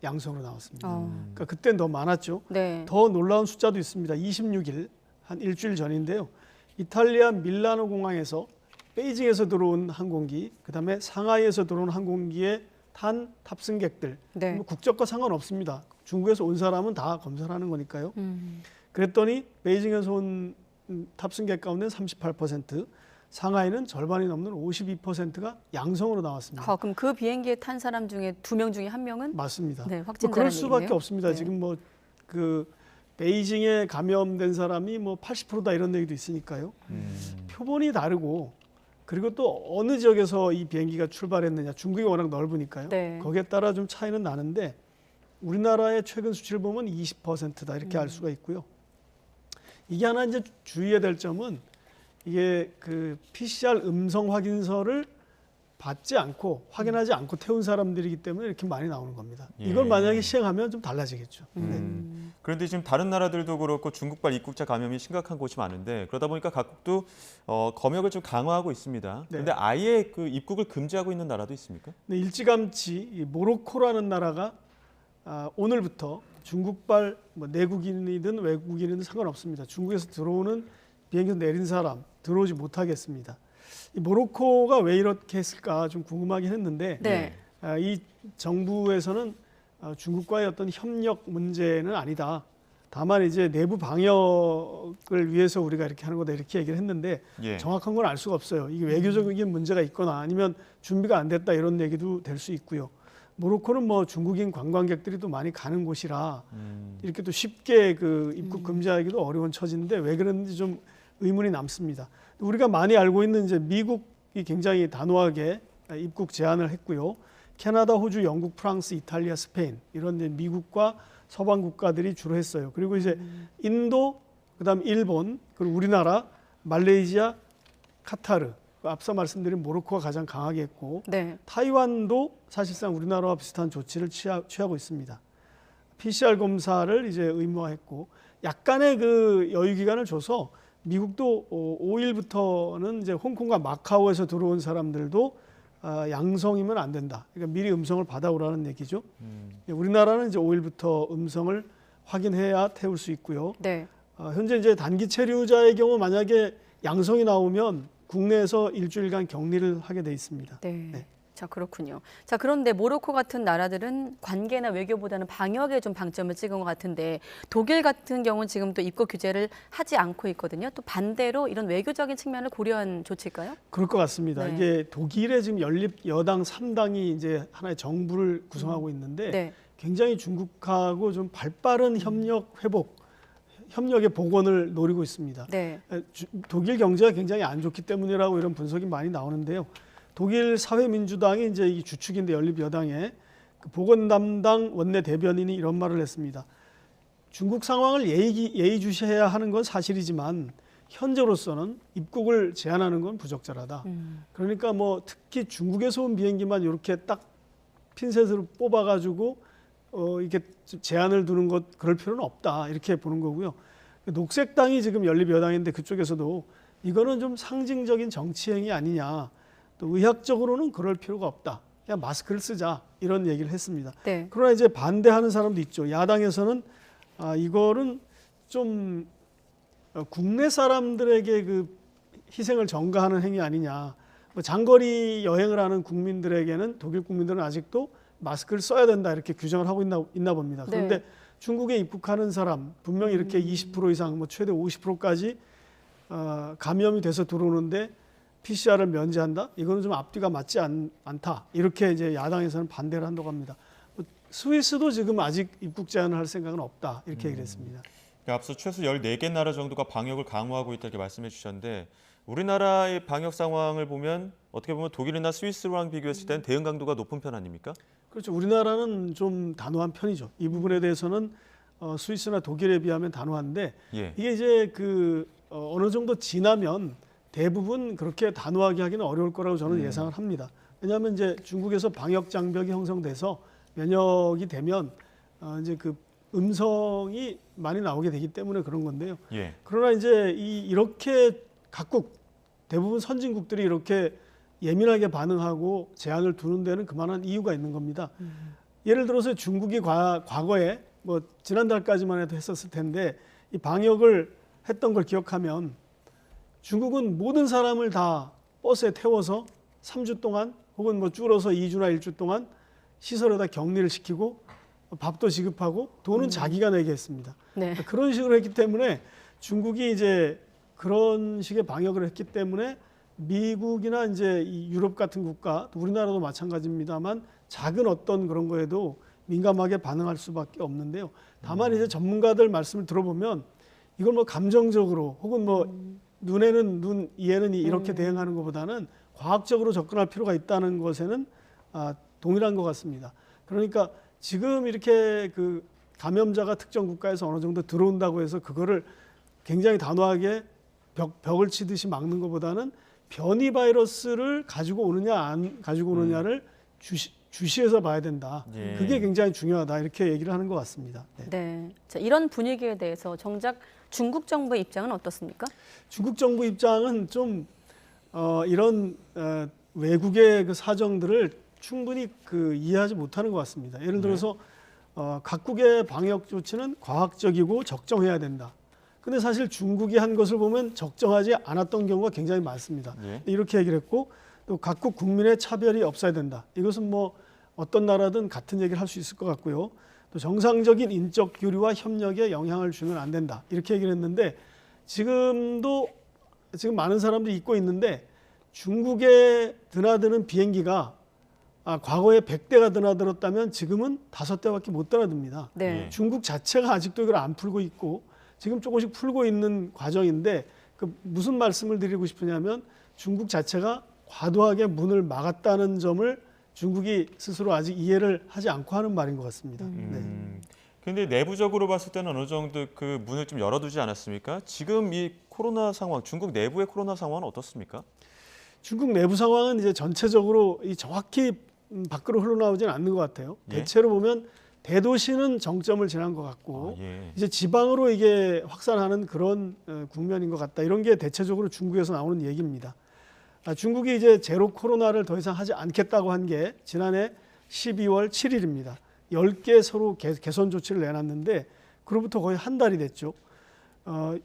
양성으로 나왔습니다. 그러니까 그때는 더 많았죠. 네. 더 놀라운 숫자도 있습니다. 26일, 한 일주일 전인데요. 이탈리아 밀라노 공항에서 베이징에서 들어온 항공기, 그다음에 상하이에서 들어온 항공기에 탄 탑승객들, 네. 뭐 국적과 상관없습니다. 중국에서 온 사람은 다 검사를 하는 거니까요. 그랬더니 베이징에서 온 탑승객 가운데 38%, 상하이는 절반이 넘는 52%가 양성으로 나왔습니다. 그럼 그 비행기에 탄 사람 중에 2명 중에 1명은 맞습니다. 네, 뭐 확진자라는 그럴 수밖에 얘기네요. 없습니다. 네. 지금 뭐 그 베이징에 감염된 사람이 뭐 80%다 이런 얘기도 있으니까요. 표본이 다르고 그리고 또 어느 지역에서 이 비행기가 출발했느냐, 중국이 워낙 넓으니까요. 네. 거기에 따라 좀 차이는 나는데 우리나라의 최근 수치를 보면 20%다 이렇게 알 수가 있고요. 이게 하나 이제 주의해야 될 점은 이게 그 PCR 음성 확인서를 받지 않고 확인하지 않고 태운 사람들이기 때문에 이렇게 많이 나오는 겁니다. 예. 이걸 만약에 시행하면 좀 달라지겠죠. 그런데 지금 다른 나라들도 그렇고 중국발 입국자 감염이 심각한 곳이 많은데 그러다 보니까 각국도 검역을 좀 강화하고 있습니다. 그런데 아예 그 입국을 금지하고 있는 나라도 있습니까? 네, 일찌감치 이 모로코라는 나라가 오늘부터 중국발 뭐 내국인이든 외국인이든 상관없습니다. 중국에서 들어오는 비행기에서 내린 사람 들어오지 못하겠습니다. 이 모로코가 왜 이렇게 했을까 좀 궁금하긴 했는데 네. 이 정부에서는 중국과의 어떤 협력 문제는 아니다. 다만 이제 내부 방역을 위해서 우리가 이렇게 하는 거다 이렇게 얘기를 했는데 예. 정확한 건 알 수가 없어요. 이게 외교적인 문제가 있거나 아니면 준비가 안 됐다 이런 얘기도 될 수 있고요. 모로코는 뭐 중국인 관광객들이 또 많이 가는 곳이라 이렇게 또 쉽게 그 입국 금지하기도 어려운 처지인데 왜 그런지 좀 의문이 남습니다. 우리가 많이 알고 있는 이제 미국이 굉장히 단호하게 입국 제한을 했고요. 캐나다, 호주, 영국, 프랑스, 이탈리아, 스페인 이런 이제 미국과 서방 국가들이 주로 했어요. 그리고 이제 인도, 그다음 일본, 그리고 우리나라, 말레이시아, 카타르, 앞서 말씀드린 모로코가 가장 강하게 했고 네. 타이완도 사실상 우리나라와 비슷한 조치를 취하고 있습니다. PCR 검사를 이제 의무화했고 약간의 그 여유 기간을 줘서 미국도 5일부터는 이제 홍콩과 마카오에서 들어온 사람들도 양성이면 안 된다. 그러니까 미리 음성을 받아오라는 얘기죠. 우리나라는 이제 5일부터 음성을 확인해야 태울 수 있고요. 네. 현재 이제 단기 체류자의 경우 만약에 양성이 나오면 국내에서 일주일간 격리를 하게 돼 있습니다. 네. 자, 그렇군요. 자, 그런데 모로코 같은 나라들은 관계나 외교보다는 방역에 좀 방점을 찍은 것 같은데 독일 같은 경우는 지금 또 입국 규제를 하지 않고 있거든요. 또 반대로 이런 외교적인 측면을 고려한 조치일까요? 그럴 것 같습니다. 네. 이게 독일의 지금 연립 여당 3당이 이제 하나의 정부를 구성하고 있는데 네. 굉장히 중국하고 좀 발빠른 협력 회복, 협력의 복원을 노리고 있습니다. 네. 독일 경제가 굉장히 안 좋기 때문이라고 이런 분석이 많이 나오는데요. 독일 사회민주당이 이제 이 주축인데 연립 여당의 그 보건 담당 원내 대변인이 이런 말을 했습니다. 중국 상황을 예의주시해야 하는 건 사실이지만 현재로서는 입국을 제한하는 건 부적절하다. 그러니까 뭐 특히 중국에서 온 비행기만 이렇게 딱 핀셋으로 뽑아가지고 이렇게 제한을 두는 것 그럴 필요는 없다 이렇게 보는 거고요. 녹색당이 지금 연립 여당인데 그쪽에서도 이거는 좀 상징적인 정치행위 아니냐. 또 의학적으로는 그럴 필요가 없다. 그냥 마스크를 쓰자 이런 얘기를 했습니다. 네. 그러나 이제 반대하는 사람도 있죠. 야당에서는 이거는 좀 국내 사람들에게 그 희생을 전가하는 행위 아니냐. 뭐 장거리 여행을 하는 국민들에게는 독일 국민들은 아직도 마스크를 써야 된다 이렇게 규정을 하고 있나 봅니다. 그런데 네. 중국에 입국하는 사람 분명히 이렇게 20% 이상 뭐 최대 50%까지 감염이 돼서 들어오는데 PCR을 면제한다? 이거는 좀 앞뒤가 맞지 않다. 이렇게 이제 야당에서는 반대를 한다고 합니다. 스위스도 지금 아직 입국 제한을 할 생각은 없다. 이렇게 얘기를 했습니다. 앞서 최소 14개 나라 정도가 방역을 강화하고 있다 이렇게 말씀해 주셨는데 우리나라의 방역 상황을 보면 어떻게 보면 독일이나 스위스랑 비교했을 때는 대응 강도가 높은 편 아닙니까? 그렇죠. 우리나라는 좀 단호한 편이죠. 이 부분에 대해서는 스위스나 독일에 비하면 단호한데 예. 이게 이제 어느 정도 지나면 대부분 그렇게 단호하게 하기는 어려울 거라고 저는 예상을 합니다. 왜냐하면 이제 중국에서 방역 장벽이 형성돼서 면역이 되면 이제 그 음성이 많이 나오게 되기 때문에 그런 건데요. 예. 그러나 이제 이렇게 각국 대부분 선진국들이 이렇게 예민하게 반응하고 제한을 두는 데는 그만한 이유가 있는 겁니다. 예를 들어서 중국이 과거에 뭐 지난달까지만 해도 했었을 텐데 이 방역을 했던 걸 기억하면 중국은 모든 사람을 다 버스에 태워서 3주 동안 혹은 뭐 줄어서 2주나 1주 동안 시설에다 격리를 시키고 밥도 지급하고 돈은 자기가 내게 했습니다. 네. 그런 식으로 했기 때문에 중국이 이제 그런 식의 방역을 했기 때문에 미국이나 이제 이 유럽 같은 국가, 우리나라도 마찬가지입니다만 작은 어떤 그런 거에도 민감하게 반응할 수밖에 없는데요. 다만 이제 전문가들 말씀을 들어보면 이걸 뭐 감정적으로 혹은 뭐 눈에는 눈, 이에는 이 이렇게 대응하는 것보다는 과학적으로 접근할 필요가 있다는 것에는 동일한 것 같습니다. 그러니까 지금 이렇게 그 감염자가 특정 국가에서 어느 정도 들어온다고 해서 그거를 굉장히 단호하게 벽을 치듯이 막는 것보다는 변이 바이러스를 가지고 오느냐 안 가지고 오느냐를 주시해서 봐야 된다. 예. 그게 굉장히 중요하다. 이렇게 얘기를 하는 것 같습니다. 네. 네. 자, 이런 분위기에 대해서 정작 중국 정부의 입장은 어떻습니까? 중국 정부 입장은 좀 이런 외국의 그 사정들을 충분히 이해하지 못하는 것 같습니다. 예를 들어서 각국의 방역 조치는 과학적이고 적정해야 된다. 근데 사실 중국이 한 것을 보면 적정하지 않았던 경우가 굉장히 많습니다. 예. 이렇게 얘기를 했고 또 각국 국민의 차별이 없어야 된다. 이것은 뭐 어떤 나라든 같은 얘기를 할 수 있을 것 같고요. 또 정상적인 인적 교류와 협력에 영향을 주면 안 된다. 이렇게 얘기를 했는데 지금 많은 사람들이 잊고 있는데 중국에 드나드는 비행기가 과거에 100대가 드나들었다면 지금은 5대밖에 못 드나듭니다. 네. 중국 자체가 아직도 이걸 안 풀고 있고 지금 조금씩 풀고 있는 과정인데 무슨 말씀을 드리고 싶으냐면 중국 자체가 과도하게 문을 막았다는 점을 중국이 스스로 아직 이해를 하지 않고 하는 말인 것 같습니다. 그런데 내부적으로 봤을 때는 어느 정도 그 문을 좀 열어두지 않았습니까? 지금 이 코로나 상황, 중국 내부의 코로나 상황은 어떻습니까? 중국 내부 상황은 이제 전체적으로 정확히 밖으로 흘러나오지는 않는 것 같아요. 예? 대체로 보면 대도시는 정점을 지난 것 같고 예. 이제 지방으로 이게 확산하는 그런 국면인 것 같다. 이런 게 대체적으로 중국에서 나오는 얘기입니다. 중국이 이제 제로 코로나를 더 이상 하지 않겠다고 한 게 지난해 12월 7일입니다. 10개 서로 개선 조치를 내놨는데 그로부터 거의 한 달이 됐죠.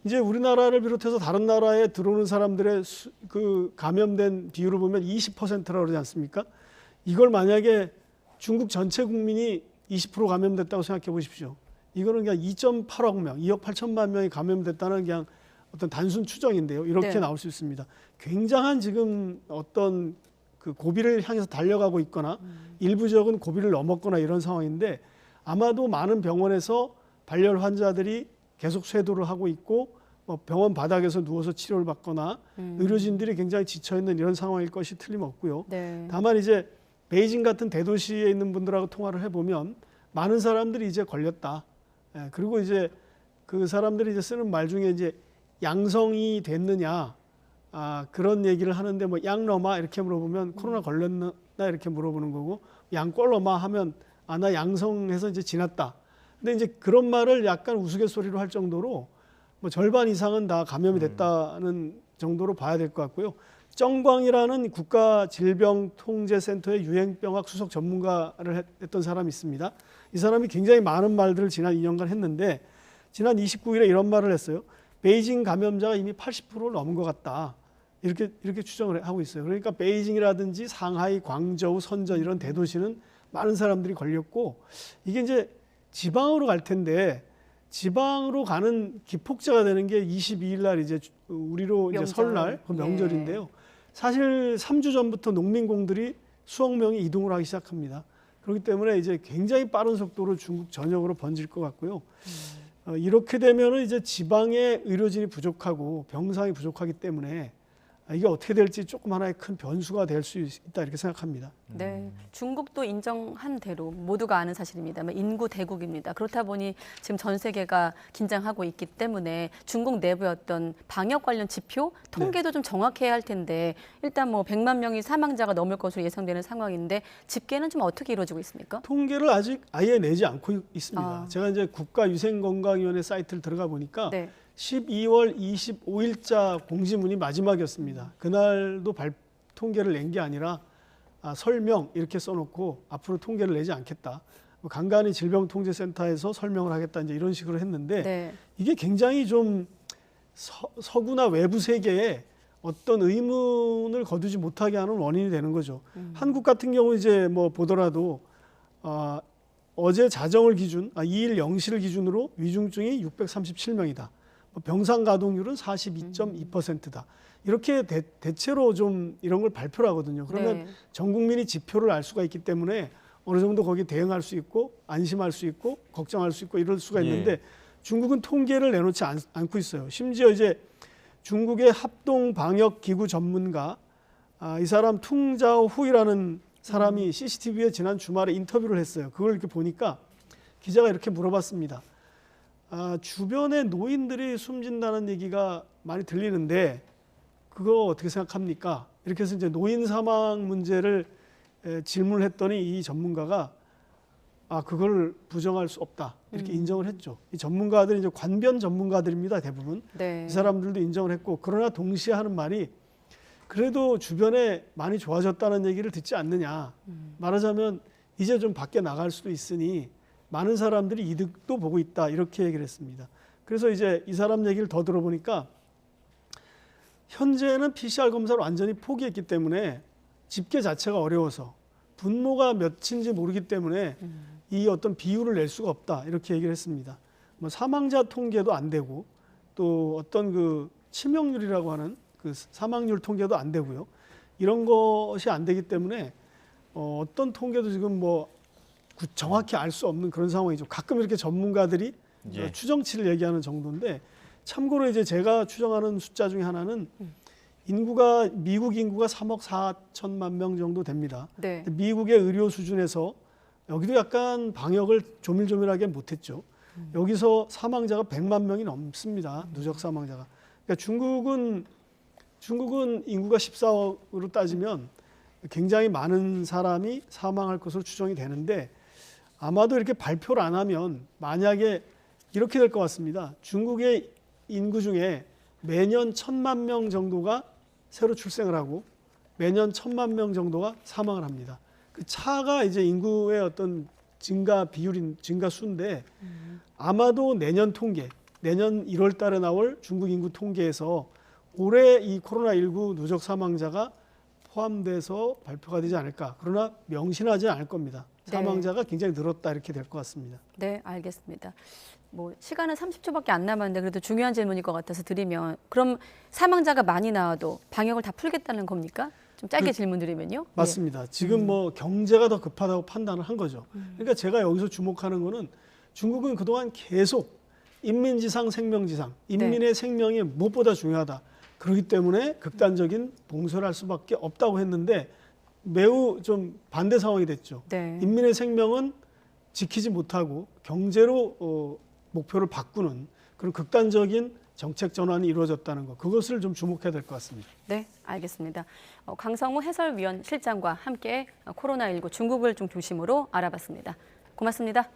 이제 우리나라를 비롯해서 다른 나라에 들어오는 사람들의 그 감염된 비율을 보면 20%라고 그러지 않습니까? 이걸 만약에 중국 전체 국민이 20% 감염됐다고 생각해 보십시오. 이거는 그냥 2.8억 명, 2억 8천만 명이 감염됐다는 그냥 어떤 단순 추정인데요. 이렇게 네. 나올 수 있습니다. 굉장한 지금 어떤 그 고비를 향해서 달려가고 있거나 일부 지역은 고비를 넘었거나 이런 상황인데 아마도 많은 병원에서 발열 환자들이 계속 쇄도를 하고 있고 병원 바닥에서 누워서 치료를 받거나 의료진들이 굉장히 지쳐있는 이런 상황일 것이 틀림없고요. 네. 다만 이제 베이징 같은 대도시에 있는 분들하고 통화를 해보면 많은 사람들이 이제 걸렸다. 그리고 이제 그 사람들이 이제 쓰는 말 중에 이제 양성이 됐느냐 그런 얘기를 하는데 뭐 양러마 이렇게 물어보면 코로나 걸렸나 이렇게 물어보는 거고 양꼴러마 하면 나 양성해서 이제 지났다. 근데 이제 그런 말을 약간 우스갯소리로 할 정도로 뭐 절반 이상은 다 감염이 됐다는 정도로 봐야 될 것 같고요. 정광이라는 국가질병통제센터의 유행병학 수석 전문가를 했던 사람이 있습니다. 이 사람이 굉장히 많은 말들을 지난 2년간 했는데 지난 29일에 이런 말을 했어요. 베이징 감염자가 이미 80%를 넘은 것 같다. 이렇게 추정을 하고 있어요. 그러니까 베이징이라든지 상하이, 광저우, 선전 이런 대도시는 많은 사람들이 걸렸고 이게 이제 지방으로 갈 텐데 지방으로 가는 기폭제가 되는 게 22일 날 이제 우리로 이제 설날 그 명절인데요. 사실 3주 전부터 농민공들이 수억 명이 이동을 하기 시작합니다. 그렇기 때문에 이제 굉장히 빠른 속도로 중국 전역으로 번질 것 같고요. 이렇게 되면은 이제 지방에 의료진이 부족하고 병상이 부족하기 때문에 이게 어떻게 될지 조금 하나의 큰 변수가 될 수 있다 이렇게 생각합니다. 네, 중국도 인정한 대로 모두가 아는 사실입니다만 인구 대국입니다. 그렇다 보니 지금 전 세계가 긴장하고 있기 때문에 중국 내부의 어떤 방역 관련 지표, 통계도 좀 정확해야 할 텐데 일단 뭐 100만 명이 사망자가 넘을 것으로 예상되는 상황인데 집계는 좀 어떻게 이루어지고 있습니까? 통계를 아직 아예 내지 않고 있습니다. 제가 이제 국가위생건강위원회 사이트를 들어가 보니까 12월 25일자 공지문이 마지막이었습니다. 그날도 통계를 낸 게 아니라 설명 이렇게 써놓고 앞으로 통계를 내지 않겠다. 간간히 질병통제센터에서 설명을 하겠다 이제 이런 식으로 했는데 이게 굉장히 좀 서구나 외부 세계에 어떤 의문을 거두지 못하게 하는 원인이 되는 거죠. 한국 같은 경우 이제 뭐 보더라도 어제 자정을 기준 2일 0시를 기준으로 위중증이 637명이다. 병상 가동률은 42.2%다. 이렇게 대체로 좀 이런 걸 발표를 하거든요. 그러면 전 국민이 지표를 알 수가 있기 때문에 어느 정도 거기에 대응할 수 있고 안심할 수 있고 걱정할 수 있고 이럴 수가 있는데 중국은 통계를 내놓지 않고 있어요. 심지어 이제 중국의 합동 방역 기구 전문가 이 사람 퉁자오 후이라는 사람이 CCTV에 지난 주말에 인터뷰를 했어요. 그걸 이렇게 보니까 기자가 이렇게 물어봤습니다. 주변에 노인들이 숨진다는 얘기가 많이 들리는데 그거 어떻게 생각합니까? 이렇게 해서 이제 노인 사망 문제를 질문을 했더니 이 전문가가 그걸 부정할 수 없다 이렇게 인정을 했죠. 이 전문가들이 이제 관변 전문가들입니다 대부분. 이 사람들도 인정을 했고 그러나 동시에 하는 말이 그래도 주변에 많이 좋아졌다는 얘기를 듣지 않느냐. 말하자면 이제 좀 밖에 나갈 수도 있으니 많은 사람들이 이득도 보고 있다 이렇게 얘기를 했습니다. 그래서 이제 이 사람 얘기를 더 들어보니까 현재는 PCR 검사를 완전히 포기했기 때문에 집계 자체가 어려워서 분모가 몇인지 모르기 때문에 이 어떤 비율을 낼 수가 없다 이렇게 얘기를 했습니다. 뭐 사망자 통계도 안 되고 또 어떤 그 치명률이라고 하는 그 사망률 통계도 안 되고요. 이런 것이 안 되기 때문에 어떤 통계도 지금 뭐 정확히 알 수 없는 그런 상황이죠. 가끔 이렇게 전문가들이 추정치를 얘기하는 정도인데 참고로 이제 제가 추정하는 숫자 중에 하나는 미국 인구가 3억 4천만 명 정도 됩니다. 미국의 의료 수준에서 여기도 약간 방역을 조밀조밀하게 못했죠. 여기서 사망자가 100만 명이 넘습니다. 누적 사망자가. 그러니까 중국은 인구가 14억으로 따지면 굉장히 많은 사람이 사망할 것으로 추정이 되는데 아마도 이렇게 발표를 안 하면 만약에 이렇게 될 것 같습니다. 중국의 인구 중에 매년 1,000만 명 정도가 새로 출생을 하고 매년 1,000만 명 정도가 사망을 합니다. 그 차가 이제 인구의 어떤 증가 비율인 증가 수인데 아마도 내년 1월 달에 나올 중국 인구 통계에서 올해 이 코로나19 누적 사망자가 포함돼서 발표가 되지 않을까. 그러나 명신하지 않을 겁니다. 사망자가 굉장히 늘었다 이렇게 될 것 같습니다. 네, 알겠습니다. 뭐 시간은 30초밖에 안 남았는데 그래도 중요한 질문일 것 같아서 드리면 그럼 사망자가 많이 나와도 방역을 다 풀겠다는 겁니까? 좀 짧게 질문 드리면요. 맞습니다. 지금 뭐 경제가 더 급하다고 판단을 한 거죠. 그러니까 제가 여기서 주목하는 거는 중국은 그동안 계속 인민지상, 생명지상, 인민의 생명이 무엇보다 중요하다. 그렇기 때문에 극단적인 봉쇄를 할 수밖에 없다고 했는데 매우 좀 반대 상황이 됐죠. 인민의 생명은 지키지 못하고 경제로 목표를 바꾸는 그런 극단적인 정책 전환이 이루어졌다는 것. 그것을 좀 주목해야 될 것 같습니다. 네, 알겠습니다. 강성우 해설위원 실장과 함께 코로나19 중국을 좀 중심으로 알아봤습니다. 고맙습니다.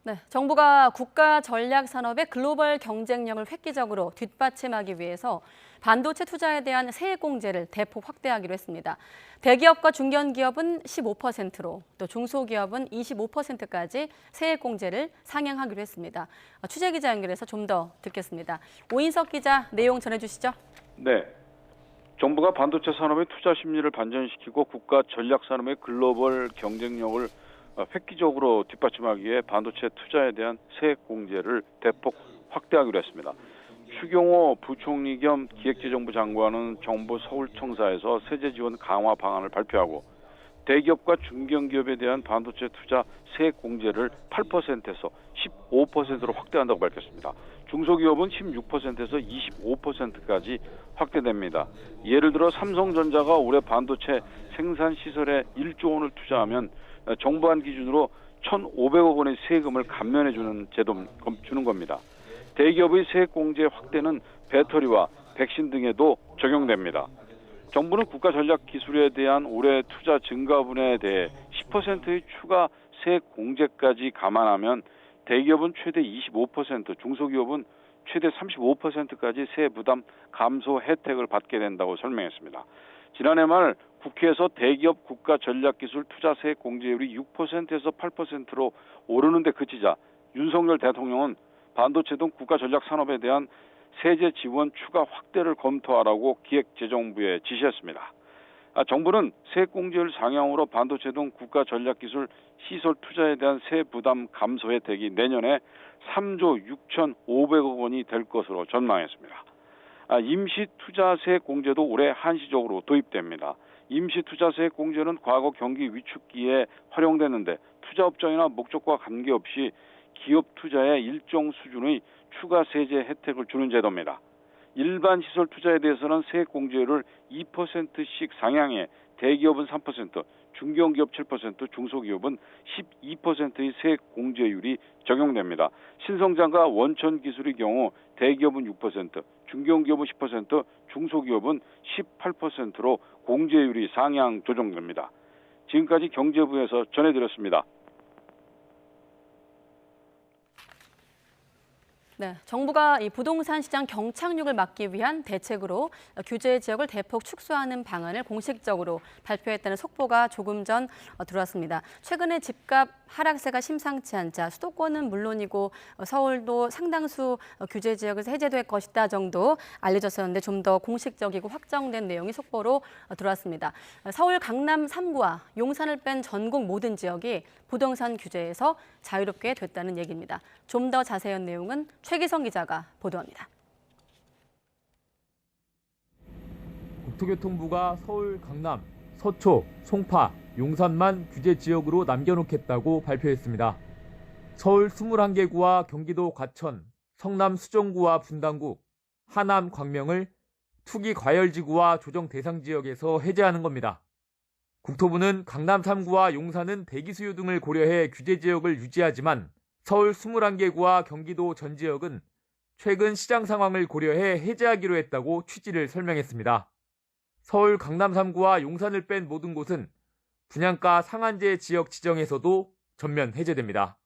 네, 정부가 국가 전략 산업의 글로벌 경쟁력을 획기적으로 뒷받침하기 위해서 반도체 투자에 대한 세액공제를 대폭 확대하기로 했습니다. 대기업과 중견기업은 15%로 또 중소기업은 25%까지 세액공제를 상향하기로 했습니다. 취재기자 연결해서 좀 더 듣겠습니다. 오인석 기자 내용 전해주시죠. 네. 정부가 반도체 산업의 투자 심리를 반전시키고 국가 전략 산업의 글로벌 경쟁력을 획기적으로 뒷받침하기 위해 반도체 투자에 대한 세액 공제를 대폭 확대하기로 했습니다. 추경호 부총리 겸 기획재정부 장관은 정부 서울청사에서 세제 지원 강화 방안을 발표하고 대기업과 중견기업에 대한 반도체 투자 세액 공제를 8%에서 15%로 확대한다고 밝혔습니다. 중소기업은 16%에서 25%까지 확대됩니다. 예를 들어 삼성전자가 올해 반도체 생산 시설에 1조 원을 투자하면 정부안 기준으로 1,500억 원의 세금을 감면해 주는 겁니다. 대기업의 세액 공제 확대는 배터리와 백신 등에도 적용됩니다. 정부는 국가 전략 기술에 대한 올해 투자 증가분에 대해 10%의 추가 세액 공제까지 감안하면 대기업은 최대 25%, 중소기업은 최대 35%까지 세액 부담 감소 혜택을 받게 된다고 설명했습니다. 지난해 말 국회에서 대기업 국가 전략기술 투자 세액 공제율이 6%에서 8%로 오르는 데 그치자 윤석열 대통령은 반도체 등 국가 전략 산업에 대한 세제 지원 추가 확대를 검토하라고 기획재정부에 지시했습니다. 정부는 세액 공제율 상향으로 반도체 등 국가 전략기술 시설 투자에 대한 세액 부담 감소 혜택이 내년에 3조 6,500억 원이 될 것으로 전망했습니다. 임시 투자 세액 공제도 올해 한시적으로 도입됩니다. 임시 투자 세액 공제는 과거 경기 위축기에 활용됐는데 투자 업종이나 목적과 관계없이 기업 투자에 일정 수준의 추가 세제 혜택을 주는 제도입니다. 일반 시설 투자에 대해서는 세액 공제율을 2%씩 상향해 대기업은 3%, 중견기업 7%, 중소기업은 12%의 세액 공제율이 적용됩니다. 신성장과 원천 기술의 경우 대기업은 6%, 중견기업은 10%, 중소기업은 18%로 공제율이 상향 조정됩니다. 지금까지 경제부에서 전해드렸습니다. 네, 정부가 이 부동산 시장 경착륙을 막기 위한 대책으로 규제 지역을 대폭 축소하는 방안을 공식적으로 발표했다는 속보가 조금 전 들어왔습니다. 최근에 집값 하락세가 심상치 않자 수도권은 물론이고 서울도 상당수 규제 지역에서 해제될 것이다 정도 알려졌었는데 좀 더 공식적이고 확정된 내용이 속보로 들어왔습니다. 서울 강남 3구와 용산을 뺀 전국 모든 지역이 부동산 규제에서 자유롭게 됐다는 얘기입니다. 좀 더 자세한 내용은 최기성 기자가 보도합니다. 국토교통부가 서울, 강남, 서초, 송파, 용산만 규제 지역으로 남겨놓겠다고 발표했습니다. 서울 21개구와 경기도 과천, 성남 수정구와 분당구, 하남 광명을 투기 과열지구와 조정 대상 지역에서 해제하는 겁니다. 국토부는 강남 3구와 용산은 대기 수요 등을 고려해 규제 지역을 유지하지만 서울 21개구와 경기도 전 지역은 최근 시장 상황을 고려해 해제하기로 했다고 취지를 설명했습니다. 서울 강남 3구와 용산을 뺀 모든 곳은 분양가 상한제 지역 지정에서도 전면 해제됩니다.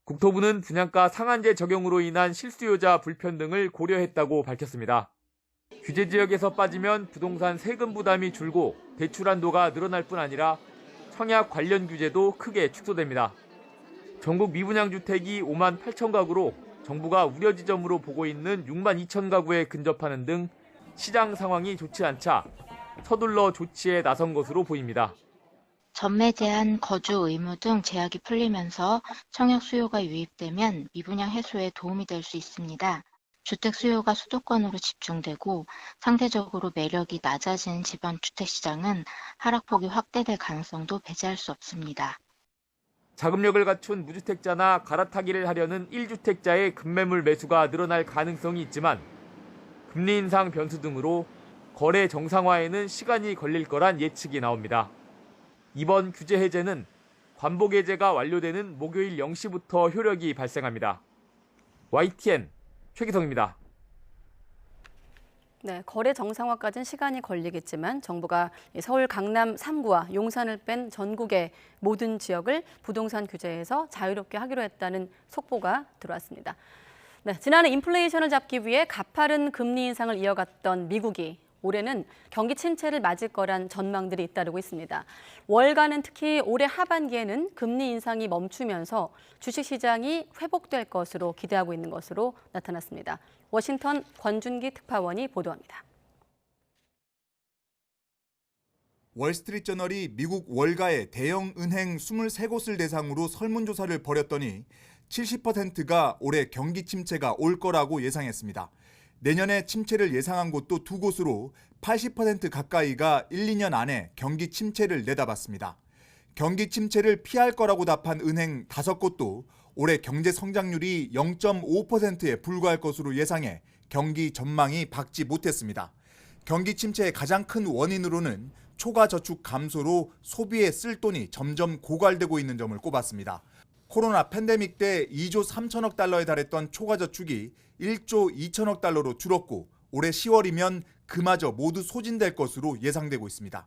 국토부는 분양가 상한제 적용으로 인한 실수요자 불편등을 고려했다고 밝혔습니다. 규제 지역에서 빠지면 부동산 세금 부담이 줄고 대출 한도가 늘어날 뿐 아니라 청약 관련 규제도 크게 축소됩니다. 전국 미분양 주택이 5만 8천 가구로 정부가 우려 지점으로 보고 있는 6만 2천 가구에 근접하는 등 시장 상황이 좋지 않자 서둘러 조치에 나선 것으로 보입니다. 전매 제한, 거주 의무 등 제약이 풀리면서 청약 수요가 유입되면 미분양 해소에 도움이 될 수 있습니다. 주택 수요가 수도권으로 집중되고 상대적으로 매력이 낮아진 지방 주택 시장은 하락폭이 확대될 가능성도 배제할 수 없습니다. 자금력을 갖춘 무주택자나 갈아타기를 하려는 1주택자의 급매물 매수가 늘어날 가능성이 있지만 금리 인상 변수 등으로 거래 정상화에는 시간이 걸릴 거란 예측이 나옵니다. 이번 규제 해제는 관복 해제가 완료되는 목요일 0시부터 효력이 발생합니다. YTN 최기성입니다. 네, 거래 정상화까지는 시간이 걸리겠지만 정부가 서울 강남 3구와 용산을 뺀 전국의 모든 지역을 부동산 규제에서 자유롭게 하기로 했다는 속보가 들어왔습니다. 네, 지난해 인플레이션을 잡기 위해 가파른 금리 인상을 이어갔던 미국이 올해는 경기 침체를 맞을 거란 전망들이 잇따르고 있습니다. 월가는 특히 올해 하반기에는 금리 인상이 멈추면서 주식시장이 회복될 것으로 기대하고 있는 것으로 나타났습니다. 워싱턴 권준기 특파원이 보도합니다. 월스트리트저널이 미국 월가의 대형 은행 23곳을 대상으로 설문조사를 벌였더니 70%가 올해 경기 침체가 올 거라고 예상했습니다. 내년에 침체를 예상한 곳도 2곳으로 80% 가까이가 1, 2년 안에 경기 침체를 내다봤습니다. 경기 침체를 피할 거라고 답한 은행 5곳도 올해 경제 성장률이 0.5%에 불과할 것으로 예상해 경기 전망이 밝지 못했습니다. 경기 침체의 가장 큰 원인으로는 초과 저축 감소로 소비에 쓸 돈이 점점 고갈되고 있는 점을 꼽았습니다. 코로나 팬데믹 때 2조 3천억 달러에 달했던 초과 저축이 1조 2천억 달러로 줄었고 올해 10월이면 그마저 모두 소진될 것으로 예상되고 있습니다.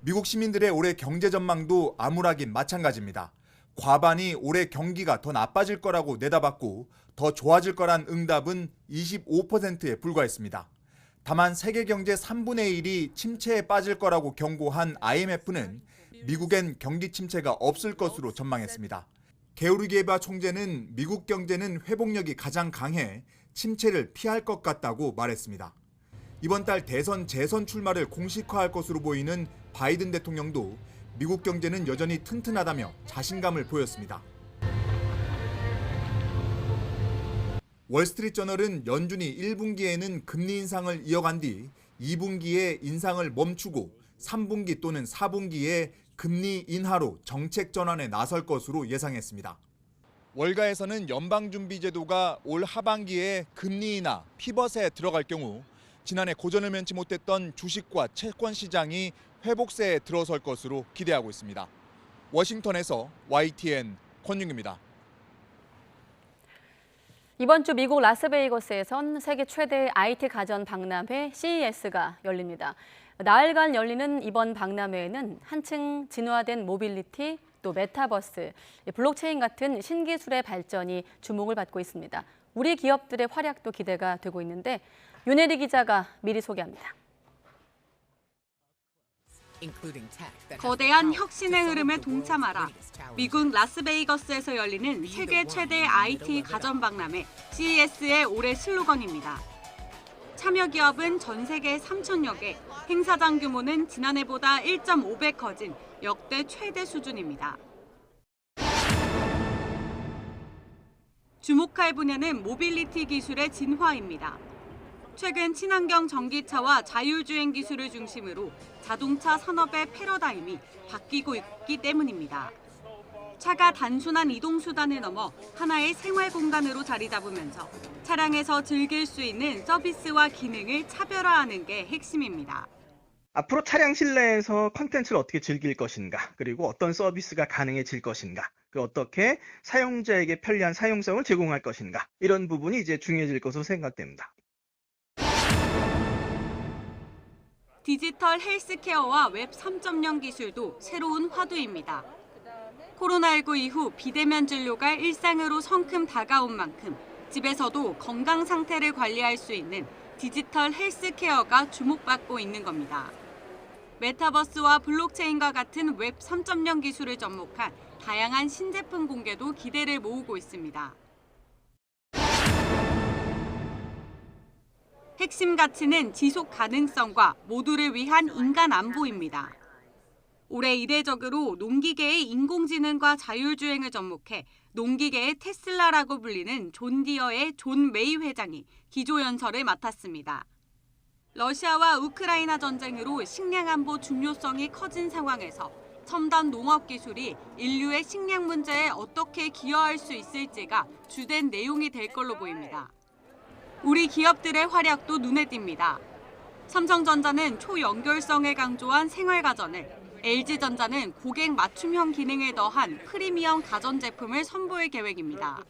미국 시민들의 올해 경제 전망도 암울하긴 마찬가지입니다. 과반이 올해 경기가 더 나빠질 거라고 내다봤고 더 좋아질 거란 응답은 25%에 불과했습니다. 다만 세계 경제 3분의 1이 침체에 빠질 거라고 경고한 IMF는 미국엔 경기 침체가 없을 것으로 전망했습니다. 게오르기에바 총재는 미국 경제는 회복력이 가장 강해 침체를 피할 것 같다고 말했습니다. 이번 달 대선 재선 출마를 공식화할 것으로 보이는 바이든 대통령도 미국 경제는 여전히 튼튼하다며 자신감을 보였습니다. 월스트리트저널은 연준이 1분기에는 금리 인상을 이어간 뒤 2분기에 인상을 멈추고 3분기 또는 4분기에 금리 인하로 정책 전환에 나설 것으로 예상했습니다. 월가에서는 연방준비제도가 올 하반기에 금리 인하 피벗에 들어갈 경우 지난해 고전을 면치 못했던 주식과 채권 시장이 회복세에 들어설 것으로 기대하고 있습니다. 워싱턴에서 YTN 권윤기입니다. 이번 주 미국 라스베이거스에선 세계 최대 IT 가전 박람회 CES가 열립니다. 나흘간 열리는 이번 박람회에는 한층 진화된 모빌리티, 또 메타버스, 블록체인 같은 신기술의 발전이 주목을 받고 있습니다. 우리 기업들의 활약도 기대가 되고 있는데 윤혜리 기자가 미리 소개합니다. 거대한 혁신의 흐름에 동참하라. 미국 라스베이거스에서 열리는 세계 최대 IT 가전 박람회 CES의 올해 슬로건입니다. 참여 기업은 전 세계 3,000여 개, 행사장 규모는 지난해보다 1.5배 커진 역대 최대 수준입니다. 주목할 분야는 모빌리티 기술의 진화입니다. 최근 친환경 전기차와 자율주행 기술을 중심으로 자동차 산업의 패러다임이 바뀌고 있기 때문입니다. 차가 단순한 이동수단을 넘어 하나의 생활 공간으로 자리 잡으면서 차량에서 즐길 수 있는 서비스와 기능을 차별화하는 게 핵심입니다. 앞으로 차량 실내에서 콘텐츠를 어떻게 즐길 것인가, 그리고 어떤 서비스가 가능해질 것인가, 어떻게 사용자에게 편리한 사용성을 제공할 것인가, 이런 부분이 이제 중요해질 것으로 생각됩니다. 디지털 헬스케어와 웹 3.0 기술도 새로운 화두입니다. 코로나19 이후 비대면 진료가 일상으로 성큼 다가온 만큼 집에서도 건강 상태를 관리할 수 있는 디지털 헬스케어가 주목받고 있는 겁니다. 메타버스와 블록체인과 같은 웹 3.0 기술을 접목한 다양한 신제품 공개도 기대를 모으고 있습니다. 핵심 가치는 지속 가능성과 모두를 위한 인간 안보입니다. 올해 이례적으로 농기계의 인공지능과 자율주행을 접목해 농기계의 테슬라라고 불리는 존 디어의 존 메이 회장이 기조연설을 맡았습니다. 러시아와 우크라이나 전쟁으로 식량 안보 중요성이 커진 상황에서 첨단 농업 기술이 인류의 식량 문제에 어떻게 기여할 수 있을지가 주된 내용이 될 걸로 보입니다. 우리 기업들의 활약도 눈에 띕니다. 삼성전자는 초연결성을 강조한 생활가전을, LG전자는 고객 맞춤형 기능을 더한 프리미엄 가전제품을 선보일 계획입니다.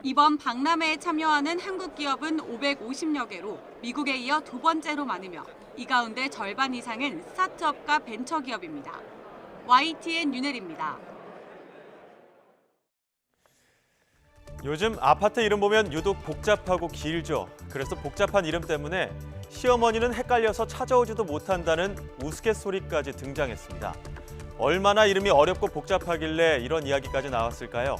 이번 박람회에 참여하는 한국 기업은 550여 개로 미국에 이어 두 번째로 많으며 이 가운데 절반 이상은 스타트업과 벤처기업입니다. YTN 윤혜리입니다. 요즘 아파트 이름 보면 유독 복잡하고 길죠. 그래서 복잡한 이름 때문에 시어머니는 헷갈려서 찾아오지도 못한다는 우스갯소리까지 등장했습니다. 얼마나 이름이 어렵고 복잡하길래 이런 이야기까지 나왔을까요?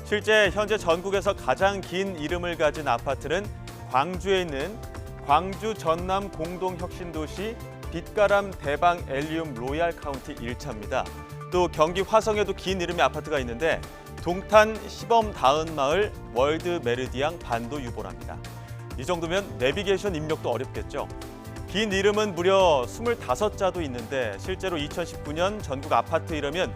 실제 현재 전국에서 가장 긴 이름을 가진 아파트는 광주에 있는 광주 전남 공동혁신도시 빛가람 대방 엘리움 로얄 카운티 1차입니다. 또 경기 화성에도 긴 이름의 아파트가 있는데 동탄 시범 다은마을 월드 메르디앙 반도 유보랍니다. 이 정도면 내비게이션 입력도 어렵겠죠. 긴 이름은 무려 25자도 있는데 실제로 2019년 전국 아파트 이름은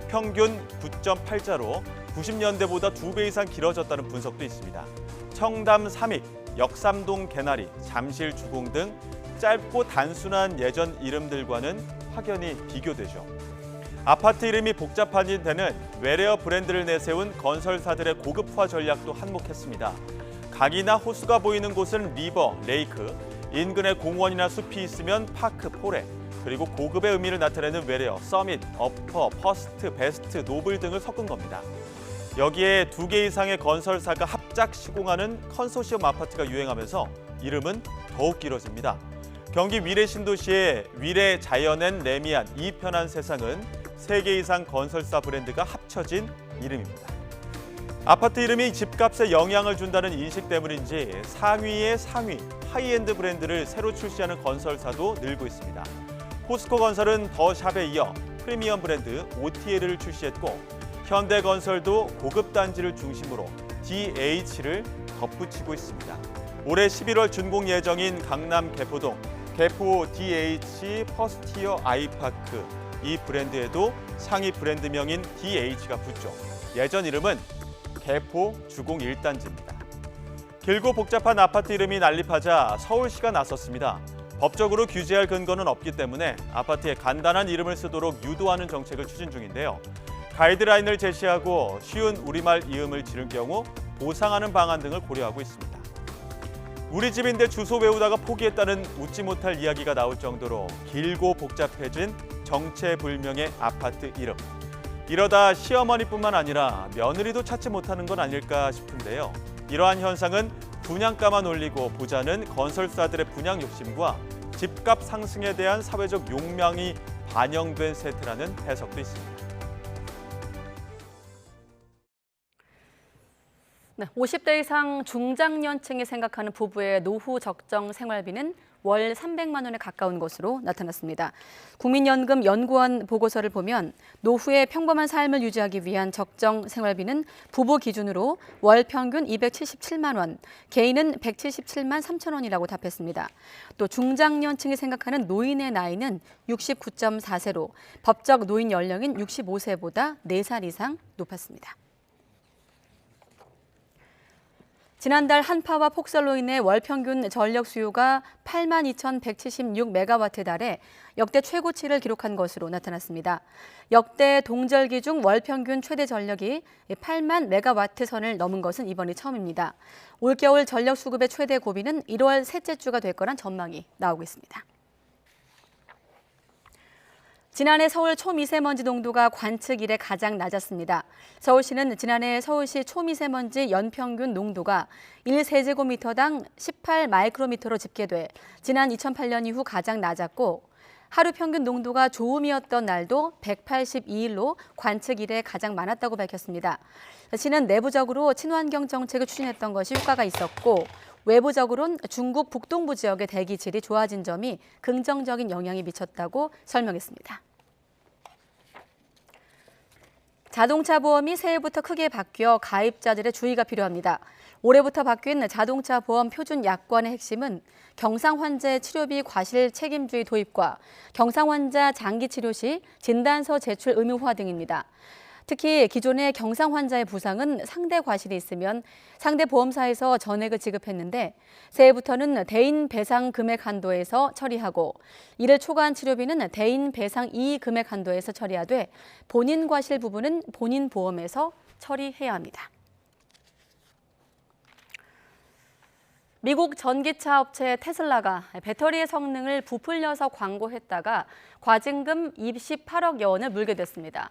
평균 9.8자로 90년대보다 2배 이상 길어졌다는 분석도 있습니다. 청담 삼익, 역삼동 개나리, 잠실 주공 등 짧고 단순한 예전 이름들과는 확연히 비교되죠. 아파트 이름이 복잡한 데는 외래어 브랜드를 내세운 건설사들의 고급화 전략도 한몫했습니다. 강이나 호수가 보이는 곳은 리버, 레이크, 인근에 공원이나 숲이 있으면 파크, 포레, 그리고 고급의 의미를 나타내는 외래어 서밋, 어퍼, 퍼스트, 베스트, 노블 등을 섞은 겁니다. 여기에 2개 이상의 건설사가 합작 시공하는 컨소시엄 아파트가 유행하면서 이름은 더욱 길어집니다. 경기 위례 신도시의 위례 자연앤 레미안 이편한 세상은 3개 이상 건설사 브랜드가 합쳐진 이름입니다. 아파트 이름이 집값에 영향을 준다는 인식 때문인지 상위의 상위, 하이엔드 브랜드를 새로 출시하는 건설사도 늘고 있습니다. 포스코건설은 더샵에 이어 프리미엄 브랜드 OTL을 출시했고 현대건설도 고급 단지를 중심으로 DH를 덧붙이고 있습니다. 올해 11월 준공 예정인 강남 개포동 개포 DH 퍼스티어 아이파크 이 브랜드에도 상위 브랜드명인 DH가 붙죠. 예전 이름은 개포 주공 1단지입니다. 길고 복잡한 아파트 이름이 난립하자 서울시가 나섰습니다. 법적으로 규제할 근거는 없기 때문에 아파트에 간단한 이름을 쓰도록 유도하는 정책을 추진 중인데요. 가이드라인을 제시하고 쉬운 우리말 이음을 지을 경우 보상하는 방안 등을 고려하고 있습니다. 우리 집인데 주소 외우다가 포기했다는 웃지 못할 이야기가 나올 정도로 길고 복잡해진 정체불명의 아파트 이름. 이러다 시어머니뿐만 아니라 며느리도 찾지 못하는 건 아닐까 싶은데요. 이러한 현상은 분양가만 올리고 보자는 건설사들의 분양 욕심과 집값 상승에 대한 사회적 욕망이 반영된 세태라는 해석도 있습니다. 네, 50대 이상 중장년층이 생각하는 부부의 노후 적정 생활비는 월 300만 원에 가까운 것으로 나타났습니다. 국민연금 연구원 보고서를 보면 노후의 평범한 삶을 유지하기 위한 적정 생활비는 부부 기준으로 월 평균 277만 원, 개인은 177만 3천 원이라고 답했습니다. 또 중장년층이 생각하는 노인의 나이는 69.4세로 법적 노인 연령인 65세보다 4살 이상 높았습니다. 지난달 한파와 폭설로 인해 월 평균 전력 수요가 82,176메가와트에 달해 역대 최고치를 기록한 것으로 나타났습니다. 역대 동절기 중 월 평균 최대 전력이 8만 메가와트 선을 넘은 것은 이번이 처음입니다. 올겨울 전력 수급의 최대 고비는 1월 셋째 주가 될 거란 전망이 나오고 있습니다. 지난해 서울 초미세먼지 농도가 관측 이래 가장 낮았습니다. 서울시는 지난해 서울시 초미세먼지 연평균 농도가 1세제곱미터당 18 마이크로미터로 집계돼 지난 2008년 이후 가장 낮았고 하루 평균 농도가 좋음이었던 날도 182일로 관측 이래 가장 많았다고 밝혔습니다. 시는 내부적으로 친환경 정책을 추진했던 것이 효과가 있었고 외부적으로는 중국 북동부 지역의 대기질이 좋아진 점이 긍정적인 영향이 미쳤다고 설명했습니다. 자동차 보험이 새해부터 크게 바뀌어 가입자들의 주의가 필요합니다. 올해부터 바뀐 자동차 보험 표준 약관의 핵심은 경상 환자의 치료비 과실 책임주의 도입과 경상 환자 장기 치료 시 진단서 제출 의무화 등입니다. 특히 기존의 경상 환자의 부상은 상대 과실이 있으면 상대 보험사에서 전액을 지급했는데 새해부터는 대인 배상 금액 한도에서 처리하고 이를 초과한 치료비는 대인 배상 이의 금액 한도에서 처리하되 본인 과실 부분은 본인 보험에서 처리해야 합니다. 미국 전기차 업체 테슬라가 배터리의 성능을 부풀려서 광고했다가 과징금 28억여 원을 물게 됐습니다.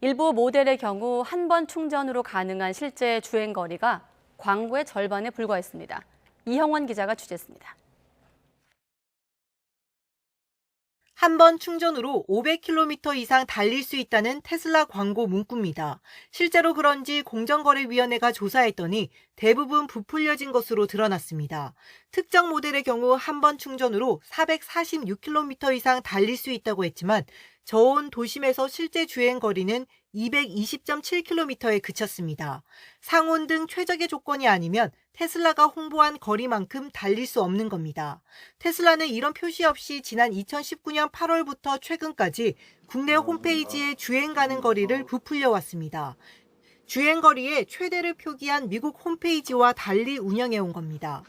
일부 모델의 경우 한 번 충전으로 가능한 실제 주행 거리가 광고의 절반에 불과했습니다. 이형원 기자가 취재했습니다. 한 번 충전으로 500km 이상 달릴 수 있다는 테슬라 광고 문구입니다. 실제로 그런지 공정거래위원회가 조사했더니 대부분 부풀려진 것으로 드러났습니다. 특정 모델의 경우 한 번 충전으로 446km 이상 달릴 수 있다고 했지만 저온 도심에서 실제 주행 거리는 220.7km에 그쳤습니다. 상온 등 최적의 조건이 아니면 테슬라가 홍보한 거리만큼 달릴 수 없는 겁니다. 테슬라는 이런 표시 없이 지난 2019년 8월부터 최근까지 국내 홈페이지에 주행 가능 거리를 부풀려 왔습니다. 주행 거리의 최대를 표기한 미국 홈페이지와 달리 운영해 온 겁니다.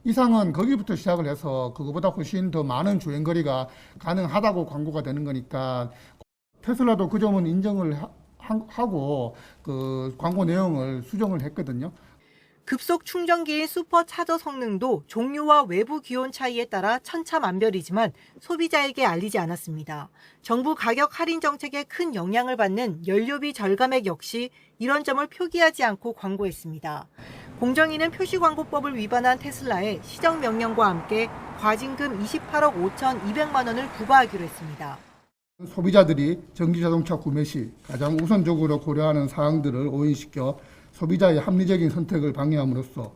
이상은 거기부터 시작을 해서 그거보다 훨씬 더 많은 주행거리가 가능하다고 광고가 되는 거니까 테슬라도 그 점은 인정을 하고 그 광고 내용을 수정을 했거든요. 급속 충전기인 슈퍼차저 성능도 종류와 외부 기온 차이에 따라 천차만별이지만 소비자에게 알리지 않았습니다. 정부 가격 할인 정책에 큰 영향을 받는 연료비 절감액 역시 이런 점을 표기하지 않고 광고했습니다. 공정위는 표시광고법을 위반한 테슬라에 시정명령과 함께 과징금 28억 5,200만 원을 부과하기로 했습니다. 소비자들이 전기자동차 구매 시 가장 우선적으로 고려하는 사항들을 오인시켜 소비자의 합리적인 선택을 방해함으로써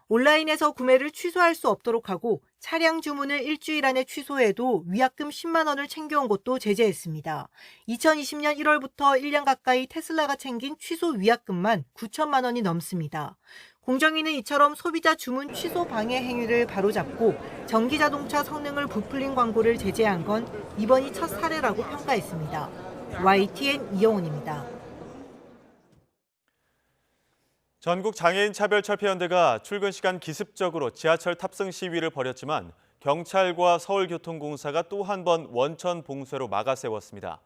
온라인에서 구매를 취소할 수 없도록 하고 차량 주문을 일주일 안에 취소해도 위약금 10만 원을 챙겨온 것도 제재했습니다. 2020년 1월부터 1년 가까이 테슬라가 챙긴 취소 위약금만 9천만 원이 넘습니다. 공정위는 이처럼 소비자 주문 취소 방해 행위를 바로잡고 전기자동차 성능을 부풀린 광고를 제재한 건 이번이 첫 사례라고 평가했습니다. YTN 이영훈입니다. 전국 장애인 차별철폐연대가 출근 시간 기습적으로 지하철 탑승 시위를 벌였지만 경찰과 서울교통공사가 또 한 번 원천 봉쇄로 막아세웠습니다.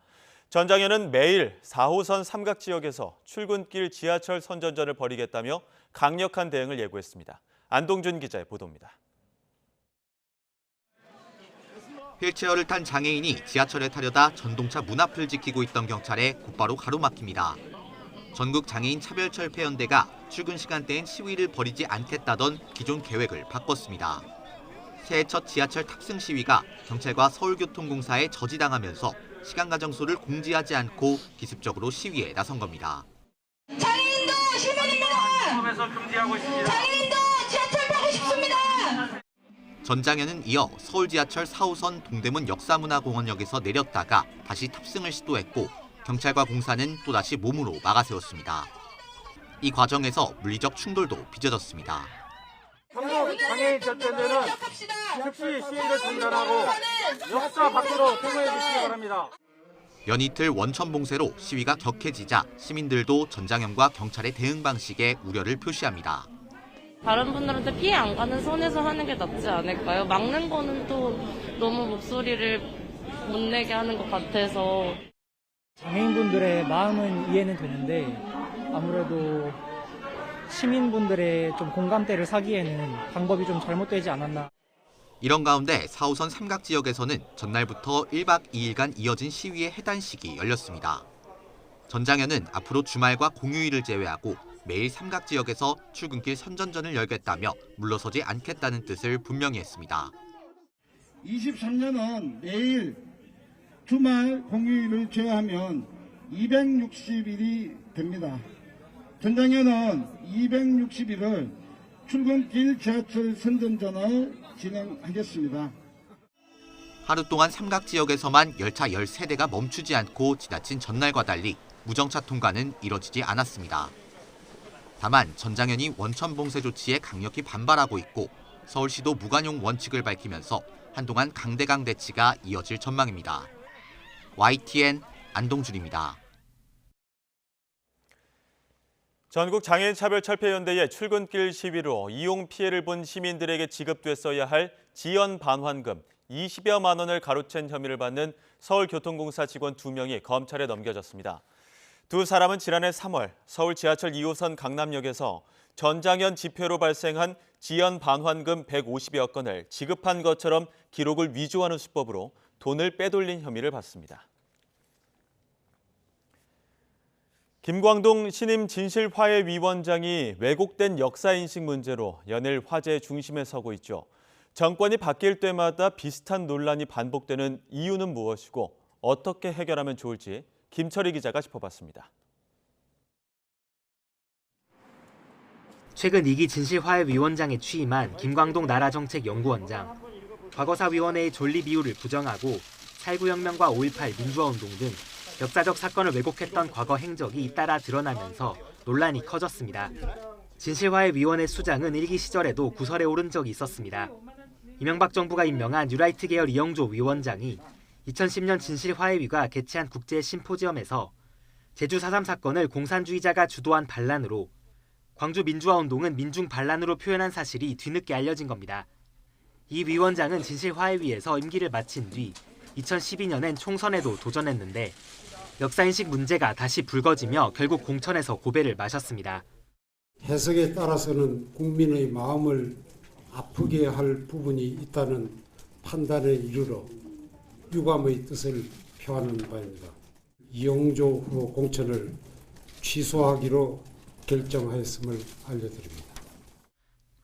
전장현은 매일 4호선 삼각지역에서 출근길 지하철 선전전을 벌이겠다며 강력한 대응을 예고했습니다. 안동준 기자의 보도입니다. 휠체어를 탄 장애인이 지하철에 타려다 전동차 문 앞을 지키고 있던 경찰에 곧바로 가로막힙니다. 전국 장애인 차별철폐연대가 출근 시간대엔 시위를 벌이지 않겠다던 기존 계획을 바꿨습니다. 새해 첫 지하철 탑승 시위가 경찰과 서울교통공사에 저지당하면서 시간 가정소를 공지하지 않고 기습적으로 시위에 나선 겁니다. 장애인도 시민입니다. 법에서 금지하고 있습니다. 장애인도 지하철 타고 싶습니다. 전장현은 이어 서울 지하철 4호선 동대문 역사문화공원역에서 내렸다가 다시 탑승을 시도했고 경찰과 공사는 또다시 몸으로 막아세웠습니다. 이 과정에서 물리적 충돌도 빚어졌습니다. 전국 장애인 전체들은 즉시 시위를 중단하고 역사 밖으로 퇴소해 주시기 바랍니다. 연이틀 원천 봉쇄로 시위가 격해지자 시민들도 전장현과 경찰의 대응 방식에 우려를 표시합니다. 다른 분들한테 피해 안 가는 선에서 하는 게 낫지 않을까요? 막는 거는 또 너무 목소리를 못 내게 하는 것 같아서. 장애인분들의 마음은 이해는 되는데 아무래도 시민분들의 좀 공감대를 사기에는 방법이 좀 잘못되지 않았나. 이런 가운데 4호선 삼각지역에서는 전날부터 1박 2일간 이어진 시위의 해단식이 열렸습니다. 전장현은 앞으로 주말과 공휴일을 제외하고 매일 삼각지역에서 출근길 선전전을 열겠다며 물러서지 않겠다는 뜻을 분명히 했습니다. 23년은 매일 주말 공휴일을 제외하면 260일이 됩니다. 전장현은 260일을 출근길 지하철 선전전을 진행하겠습니다. 하루 동안 삼각지역에서만 열차 13대가 멈추지 않고 지나친 전날과 달리 무정차 통과는 이뤄지지 않았습니다. 다만 전장현이 원천 봉쇄 조치에 강력히 반발하고 있고 서울시도 무관용 원칙을 밝히면서 한동안 강대강 대치가 이어질 전망입니다. YTN 안동준입니다. 전국 장애인차별철폐연대의 출근길 시위로 이용 피해를 본 시민들에게 지급됐어야 할 지연 반환금 20여만 원을 가로챈 혐의를 받는 서울교통공사 직원 2명이 검찰에 넘겨졌습니다. 두 사람은 지난해 3월 서울 지하철 2호선 강남역에서 전장현 집회로 발생한 지연 반환금 150여 건을 지급한 것처럼 기록을 위조하는 수법으로 돈을 빼돌린 혐의를 받습니다. 김광동 신임 진실화해위원장이 왜곡된 역사인식 문제로 연일 화제의 중심에 서고 있죠. 정권이 바뀔 때마다 비슷한 논란이 반복되는 이유는 무엇이고 어떻게 해결하면 좋을지 김철희 기자가 짚어봤습니다. 최근 2기 진실화해위원장에 취임한 김광동 나라정책연구원장. 과거사위원회의 존립 이유를 부정하고 8.9 혁명과 5.18 민주화운동 등 역사적 사건을 왜곡했던 과거 행적이 잇따라 드러나면서 논란이 커졌습니다. 진실화해위원회 수장은 1기 시절에도 구설에 오른 적이 있었습니다. 이명박 정부가 임명한 뉴라이트 계열 이영조 위원장이 2010년 진실화해위가 개최한 국제 심포지엄에서 제주 4.3 사건을 공산주의자가 주도한 반란으로 광주 민주화운동은 민중 반란으로 표현한 사실이 뒤늦게 알려진 겁니다. 이 위원장은 진실화해위에서 임기를 마친 뒤 2012년엔 총선에도 도전했는데 역사인식 문제가 다시 불거지며 결국 공천에서 고배를 마셨습니다. 해석에 따라서는 국민의 마음을 아프게 할 부분이 있다는 판단에 이르러 유감의 뜻을 표하는 바입니다. 이영조 후보 공천을 취소하기로 결정하였음을 알려드립니다.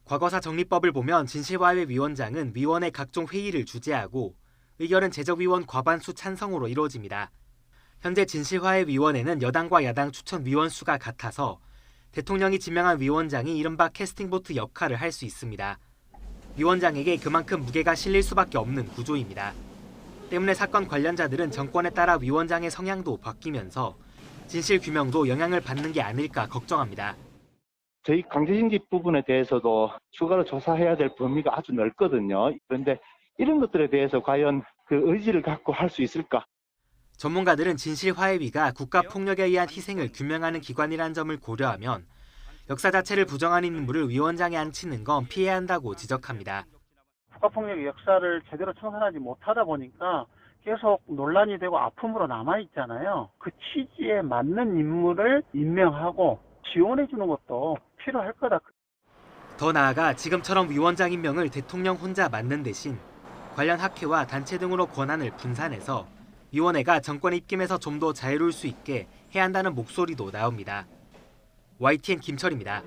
과거사 정리법을 보면 진실화해위원장은 위원회 각종 회의를 주재하고 의결은 제적위원 과반수 찬성으로 이루어집니다. 현재 진실화해위원회는 여당과 야당 추천 위원 수가 같아서 대통령이 지명한 위원장이 이른바 캐스팅보트 역할을 할 수 있습니다. 위원장에게 그만큼 무게가 실릴 수밖에 없는 구조입니다. 때문에 사건 관련자들은 정권에 따라 위원장의 성향도 바뀌면서 진실 규명도 영향을 받는 게 아닐까 걱정합니다. 저희 강제징집 부분에 대해서도 추가로 조사해야 될 범위가 아주 넓거든요. 그런데 이런 것들에 대해서 과연 그 의지를 갖고 할 수 있을까? 전문가들은 진실화해위가 국가폭력에 의한 희생을 규명하는 기관이라는 점을 고려하면 역사 자체를 부정하는 인물을 위원장에 앉히는 건 피해야 한다고 지적합니다. 국가폭력의 역사를 제대로 청산하지 못하다 보니까 계속 논란이 되고 아픔으로 남아있잖아요. 그 취지에 맞는 인물을 임명하고 지원해 주는 것도 필요할 거다. 더 나아가 지금처럼 위원장 임명을 대통령 혼자 맡는 대신 관련 학회와 단체 등으로 권한을 분산해서 위원회가 정권에 입김해서 좀 더 자유로울 수 있게 해야 한다는 목소리도 나옵니다. YTN 김철입니다.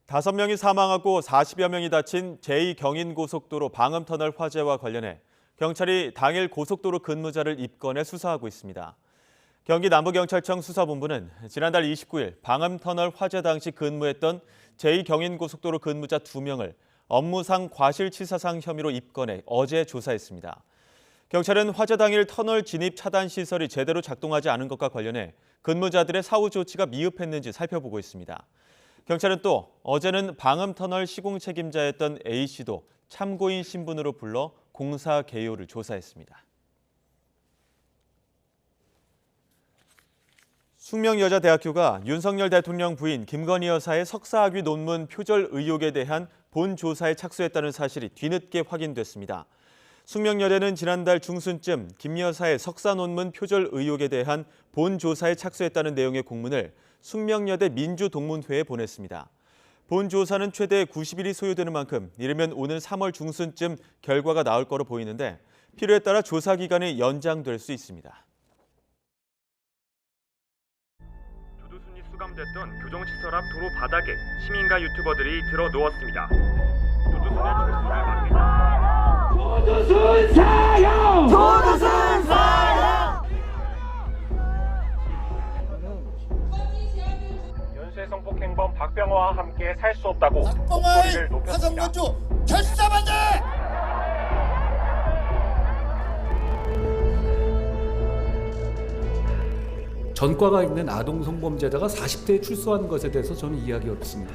5명이 사망하고 40여 명이 다친 제2경인고속도로 방음터널 화재와 관련해 경찰이 당일 고속도로 근무자를 입건해 수사하고 있습니다. 경기 남부경찰청 수사본부는 지난달 29일 방음터널 화재 당시 근무했던 제2경인고속도로 근무자 2명을 업무상 과실치사상 혐의로 입건해 어제 조사했습니다. 경찰은 화재 당일 터널 진입 차단 시설이 제대로 작동하지 않은 것과 관련해 근무자들의 사후 조치가 미흡했는지 살펴보고 있습니다. 경찰은 또 어제는 방음터널 시공 책임자였던 A씨도 참고인 신분으로 불러 공사 개요를 조사했습니다. 숙명여자대학교가 윤석열 대통령 부인 김건희 여사의 석사학위 논문 표절 의혹에 대한 본 조사에 착수했다는 사실이 뒤늦게 확인됐습니다. 숙명여대는 지난달 중순쯤 김 여사의 석사 논문 표절 의혹에 대한 본 조사에 착수했다는 내용의 공문을 숙명여대 민주동문회에 보냈습니다. 본 조사는 최대 90일이 소요되는 만큼 이르면 오는 3월 중순쯤 결과가 나올 거로 보이는데 필요에 따라 조사 기간이 연장될 수 있습니다. 조두순이 수감됐던 교정시설 앞 도로 바닥에 시민과 유튜버들이 들어 누웠습니다. 조두순의 출소를 막기 조두순 사형! 조두순 사형! 연쇄 성폭행범 박병호와 함께 살 수 없다고 목소리를 높였습니다. 화성건조 결사반대! 전과가 있는 아동 성범죄자가 40대에 출소한 것에 대해서 저는 이해하기 어렵습니다.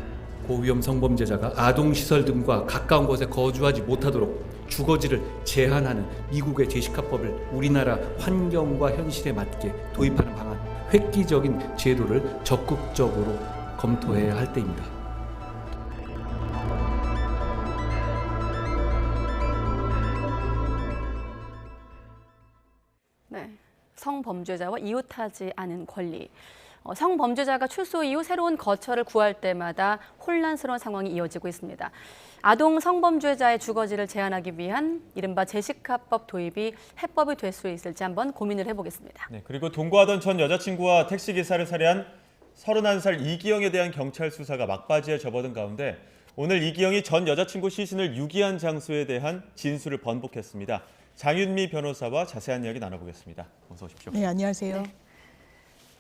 고위험 성범죄자가 아동시설 등과 가까운 곳에 거주하지 못하도록 주거지를 제한하는 미국의 제시카법을 우리나라 환경과 현실에 맞게 도입하는 방안, 획기적인 제도를 적극적으로 검토해야 할 때입니다. 네, 성범죄자와 이웃하지 않은 권리. 성범죄자가 출소 이후 새로운 거처를 구할 때마다 혼란스러운 상황이 이어지고 있습니다. 아동 성범죄자의 주거지를 제한하기 위한 이른바 제시카법 도입이 해법이 될 수 있을지 한번 고민을 해보겠습니다. 네, 그리고 동거하던 전 여자친구와 택시기사를 살해한 31살 이기영에 대한 경찰 수사가 막바지에 접어든 가운데 오늘 이기영이 전 여자친구 시신을 유기한 장소에 대한 진술을 번복했습니다. 장윤미 변호사와 자세한 이야기 나눠보겠습니다. 어서 오십시오. 네, 안녕하세요.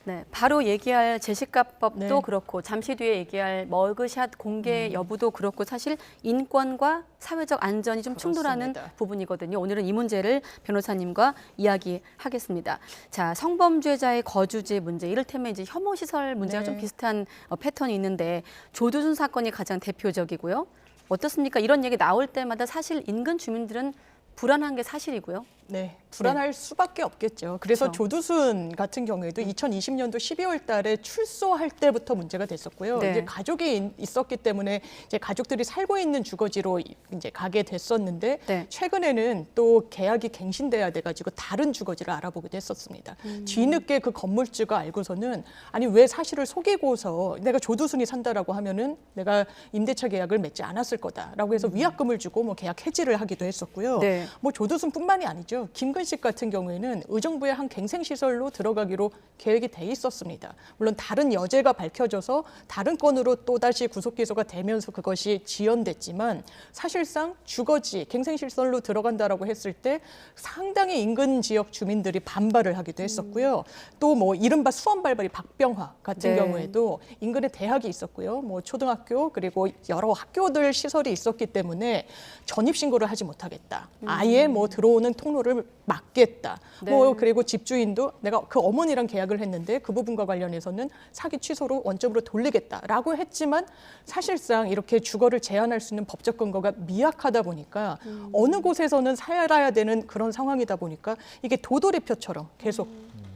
네, 바로 얘기할 제시카법도 네. 그렇고 잠시 뒤에 얘기할 머그샷 공개 여부도 그렇고 사실 인권과 사회적 안전이 좀 충돌하는 그렇습니다. 부분이거든요. 오늘은 이 문제를 변호사님과 이야기하겠습니다. 자, 성범죄자의 거주지 문제, 이를테면 이제 혐오시설 문제가 네. 좀 비슷한 패턴이 있는데 조두순 사건이 가장 대표적이고요. 어떻습니까? 이런 얘기 나올 때마다 사실 인근 주민들은 불안한 게 사실이고요. 네, 불안할 수밖에 없겠죠. 그래서 그렇죠. 조두순 같은 경우에도 2020년도 12월 달에 출소할 때부터 문제가 됐었고요. 네. 이제 가족이 있었기 때문에 이제 가족들이 살고 있는 주거지로 이제 가게 됐었는데 네. 최근에는 또 계약이 갱신돼야 돼가지고 다른 주거지를 알아보기도 했었습니다. 뒤늦게 그 건물주가 알고서는 아니 왜 사실을 속이고서 내가 조두순이 산다라고 하면은 내가 임대차 계약을 맺지 않았을 거다라고 해서 위약금을 주고 뭐 계약 해지를 하기도 했었고요. 네. 뭐 조두순뿐만이 아니죠. 김근식 같은 경우에는 의정부의 한 갱생시설로 들어가기로 계획이 돼 있었습니다. 물론 다른 여죄가 밝혀져서 다른 건으로 또다시 구속기소가 되면서 그것이 지연됐지만 사실상 주거지, 갱생시설로 들어간다라고 했을 때 상당히 인근 지역 주민들이 반발을 하기도 했었고요. 또 뭐 이른바 수원발발이 박병화 같은 네. 경우에도 인근에 대학이 있었고요. 뭐 초등학교 그리고 여러 학교들 시설이 있었기 때문에 전입신고를 하지 못하겠다. 아예 뭐 들어오는 통로를 막겠다. 네. 뭐 그리고 집주인도 내가 그 어머니랑 계약을 했는데 그 부분과 관련해서는 사기 취소로 원점으로 돌리겠다라고 했지만 사실상 이렇게 주거를 제한할 수 있는 법적 근거가 미약하다 보니까 어느 곳에서는 살아야 되는 그런 상황이다 보니까 이게 도돌이표처럼 계속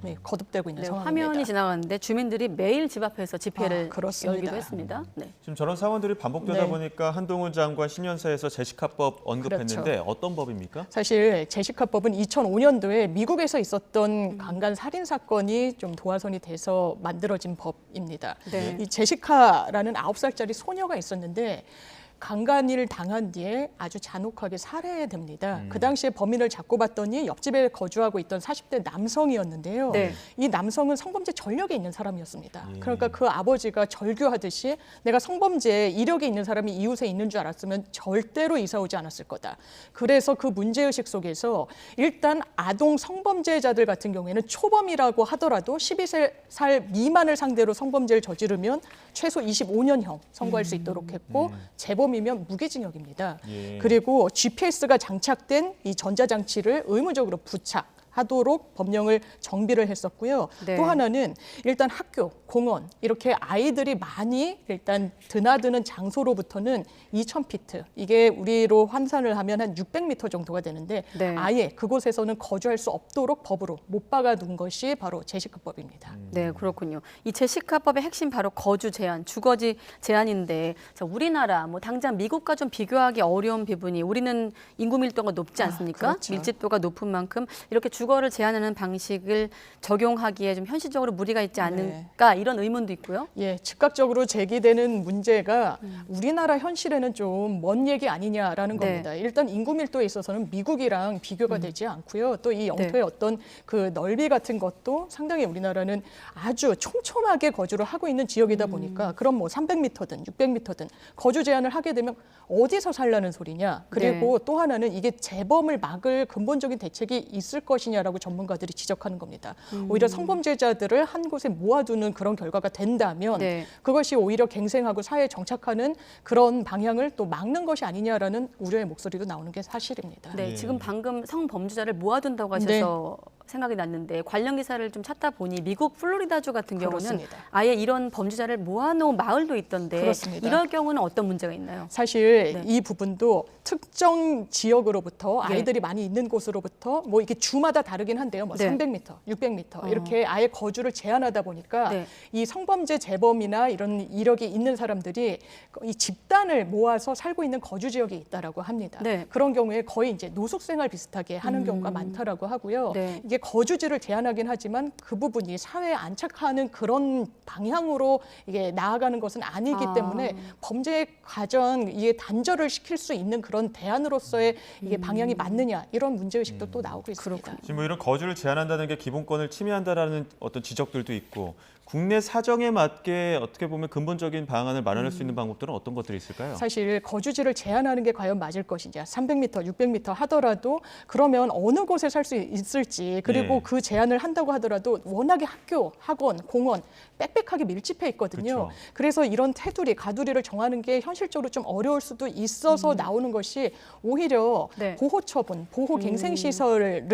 네, 거듭되고 있는 네, 상황입니다. 화면이 지나가는데 주민들이 매일 집 앞에서 집회를 그렇습니다. 열기도 했습니다. 네. 지금 저런 상황들이 반복되다 네. 보니까 한동훈 장관 신년사에서 제시카법 언급했는데 그렇죠. 어떤 법입니까? 사실 제시카법은 2005년도에 미국에서 있었던 강간 살인 사건이 좀 도화선이 돼서 만들어진 법입니다. 네. 이 제시카라는 9살짜리 소녀가 있었는데 강간을 당한 뒤에 아주 잔혹하게 살해됩니다. 그 당시에 범인을 잡고 봤더니 옆집에 거주하고 있던 40대 남성이었는데요. 네. 이 남성은 성범죄 전력에 있는 사람이었습니다. 그러니까 그 아버지가 절규하듯이 내가 성범죄에 이력이 있는 사람이 이웃에 있는 줄 알았으면 절대로 이사 오지 않았을 거다. 그래서 그 문제의식 속에서 일단 아동 성범죄자들 같은 경우에는 초범이라고 하더라도 12살 미만을 상대로 성범죄를 저지르면 최소 25년형 선고할 수 있도록 했고 재범이면 무기징역입니다. 예. 그리고 GPS가 장착된 이 전자장치를 의무적으로 부착하도록 법령을 정비를 했었고요. 네. 또 하나는 일단 학교, 공원 이렇게 아이들이 많이 일단 드나드는 장소로부터는 2,000피트 이게 우리로 환산을 하면 한 600m 정도가 되는데 네. 아예 그곳에서는 거주할 수 없도록 법으로 못 박아둔 것이 바로 제시카법입니다. 네, 그렇군요. 이 제시카법의 핵심 바로 거주 제한, 주거지 제한인데 자, 우리나라 뭐 당장 미국과 좀 비교하기 어려운 부분이 우리는 인구 밀도가 높지 않습니까? 그렇죠. 밀집도가 높은 만큼 이렇게 주거를 제한하는 방식을 적용하기에 좀 현실적으로 무리가 있지 않을까 이런 의문도 있고요. 예, 즉각적으로 제기되는 문제가 우리나라 현실에는 좀 먼 얘기 아니냐라는 네. 겁니다. 일단 인구 밀도에 있어서는 미국이랑 비교가 되지 않고요. 또 이 영토의 네. 어떤 그 넓이 같은 것도 상당히 우리나라는 아주 촘촘하게 거주를 하고 있는 지역이다 보니까 그럼 뭐 300m든 600m든 거주 제한을 하게 되면 어디서 살라는 소리냐. 그리고 또 하나는 이게 재범을 막을 근본적인 대책이 있을 것이냐라고 전문가들이 지적하는 겁니다. 오히려 성범죄자들을 한 곳에 모아두는 그런 결과가 된다면 네. 그것이 오히려 갱생하고 사회에 정착하는 그런 방향을 또 막는 것이 아니냐라는 우려의 목소리도 나오는 게 사실입니다. 네, 지금 방금 성범죄자를 모아둔다고 하셔서 생각이 났는데 관련 기사를 좀 찾다 보니 미국 플로리다주 같은 경우는 그렇습니다. 아예 이런 범죄자를 모아놓은 마을도 있던데 그렇습니다. 이럴 경우는 어떤 문제가 있나요? 사실 네. 이 부분도 특정 지역으로부터 예. 아이들이 많이 있는 곳으로부터 뭐 이렇게 주마다 다르긴 한데요. 뭐 네. 300m, 600m 이렇게 아예 거주를 제한하다 보니까 네. 이 성범죄 재범이나 이런 이력이 있는 사람들이 이 집단을 모아서 살고 있는 거주 지역이 있다라고 합니다. 네. 그런 경우에 거의 이제 노숙생활 비슷하게 하는 경우가 많다라고 하고요. 네. 이게 거주지를 제한하긴 하지만 그 부분이 사회에 안착하는 그런 방향으로 이게 나아가는 것은 아니기 때문에 범죄 과정 이게 단절을 시킬 수 있는 그런 대안으로서의 이게 방향이 맞느냐 이런 문제의식도 또 나오고 있습니다. 지금 뭐 이런 거주를 제한한다는 게 기본권을 침해한다라는 어떤 지적들도 있고 국내 사정에 맞게 어떻게 보면 근본적인 방안을 마련할 수 있는 방법들은 어떤 것들이 있을까요? 사실 거주지를 제한하는 게 과연 맞을 것인지 300m, 600m 하더라도 그러면 어느 곳에 살 수 있을지 그리고 네. 그 제한을 한다고 하더라도 워낙에 학교, 학원, 공원 빽빽하게 밀집해 있거든요. 그렇죠. 그래서 이런 테두리, 가두리를 정하는 게 현실적으로 좀 어려울 수도 있어서 나오는 것이 오히려 네. 보호 처분, 보호 갱생 시설을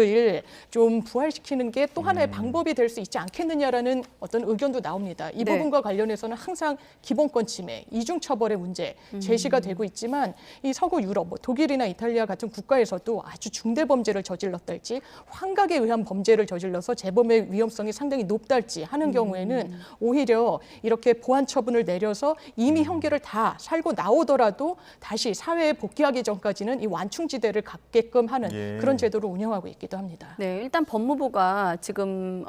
좀 부활시키는 게 또 하나의 방법이 될 수 있지 않겠느냐라는 어떤 의견도 나옵니다. 이 네. 부분과 관련해서는 항상 기본권 침해, 이중 처벌의 문제 제시가 되고 있지만 이 서구 유럽, 뭐 독일이나 이탈리아 같은 국가에서도 아주 중대 범죄를 저질렀달지 환각에 의한 범죄를 저질러서 재범의 위험성이 상당히 높달지 하는 경우에는 오히려 이렇게 보안 처분을 내려서 이미 형기를 다 살고 나오더라도 다시 사회에 복귀하기 전까지는 이 완충지대를 갖게끔 하는 예. 그런 제도를 운영하고 있기도 합니다. 네, 일단 법무부가 지금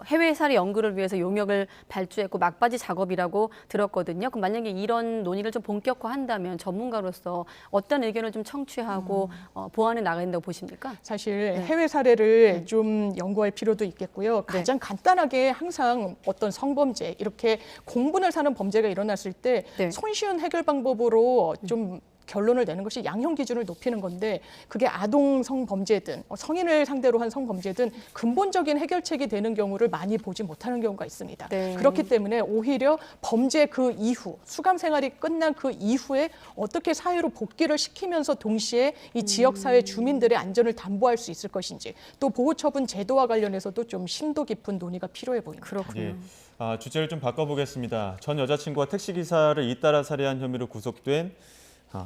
해외 사례 연구를 위해서 용역을 발주했고 막바지 작업이라고 들었거든요. 그럼 만약에 이런 논의를 좀 본격화한다면 전문가로서 어떤 의견을 좀 청취하고 보완해 나가야 된다고 보십니까? 사실 해외 사례를 좀 연구할 필요도 있겠고요. 가장 간단하게 항상 어떤 성범죄 이렇게 공분을 사는 범죄가 일어났을 때 손쉬운 해결 방법으로 좀 결론을 내는 것이 양형 기준을 높이는 건데 그게 아동 성범죄든 성인을 상대로 한 성범죄든 근본적인 해결책이 되는 경우를 많이 보지 못하는 경우가 있습니다. 네. 그렇기 때문에 오히려 범죄 그 이후 수감 생활이 끝난 그 이후에 어떻게 사회로 복귀를 시키면서 동시에 이 지역사회 주민들의 안전을 담보할 수 있을 것인지 또 보호처분 제도와 관련해서도 좀 심도 깊은 논의가 필요해 보입니다. 그렇군요. 예. 주제를 좀 바꿔보겠습니다. 전 여자친구와 택시기사를 잇따라 살해한 혐의로 구속된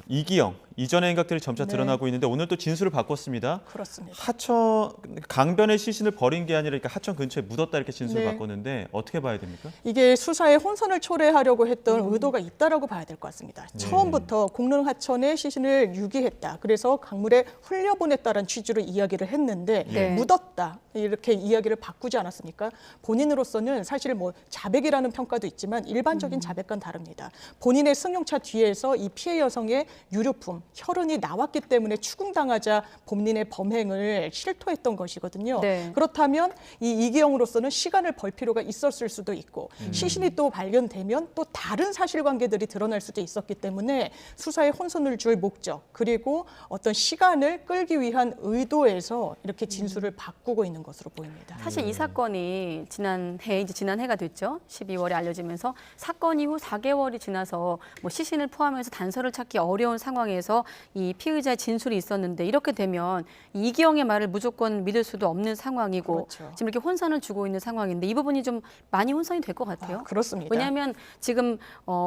이기영, 이전의 행각들이 점차 드러나고 있는데 오늘 또 진술을 바꿨습니다. 그렇습니다. 하천, 강변의 시신을 버린 게 아니라 이렇게 하천 근처에 묻었다 이렇게 진술을 네. 바꿨는데 어떻게 봐야 됩니까? 이게 수사에 혼선을 초래하려고 했던 의도가 있다라고 봐야 될 것 같습니다. 처음부터 공릉 하천에 시신을 유기했다. 그래서 강물에 흘려보냈다라는 취지로 이야기를 했는데 묻었다. 이렇게 이야기를 바꾸지 않았습니까? 본인으로서는 사실 뭐 자백이라는 평가도 있지만 일반적인 자백과는 다릅니다. 본인의 승용차 뒤에서 이 피해 여성의 유류품, 혈흔이 나왔기 때문에 추궁당하자 본인의 범행을 실토했던 것이거든요. 네. 그렇다면 이 이기영으로서는 시간을 벌 필요가 있었을 수도 있고 시신이 또 발견되면 또 다른 사실관계들이 드러날 수도 있었기 때문에 수사에 혼선을 줄 목적 그리고 어떤 시간을 끌기 위한 의도에서 이렇게 진술을 바꾸고 있는 것으로 보입니다. 사실 이 사건이 지난해가 됐죠. 12월에 알려지면서 사건 이후 4개월이 지나서 뭐 시신을 포함해서 단서를 찾기 어려운 상황에서 이 피의자의 진술이 있었는데 이렇게 되면 이기영의 말을 무조건 믿을 수도 없는 상황이고 그렇죠. 지금 이렇게 혼선을 주고 있는 상황인데 이 부분이 좀 많이 혼선이 될 것 같아요. 그렇습니다. 왜냐하면 지금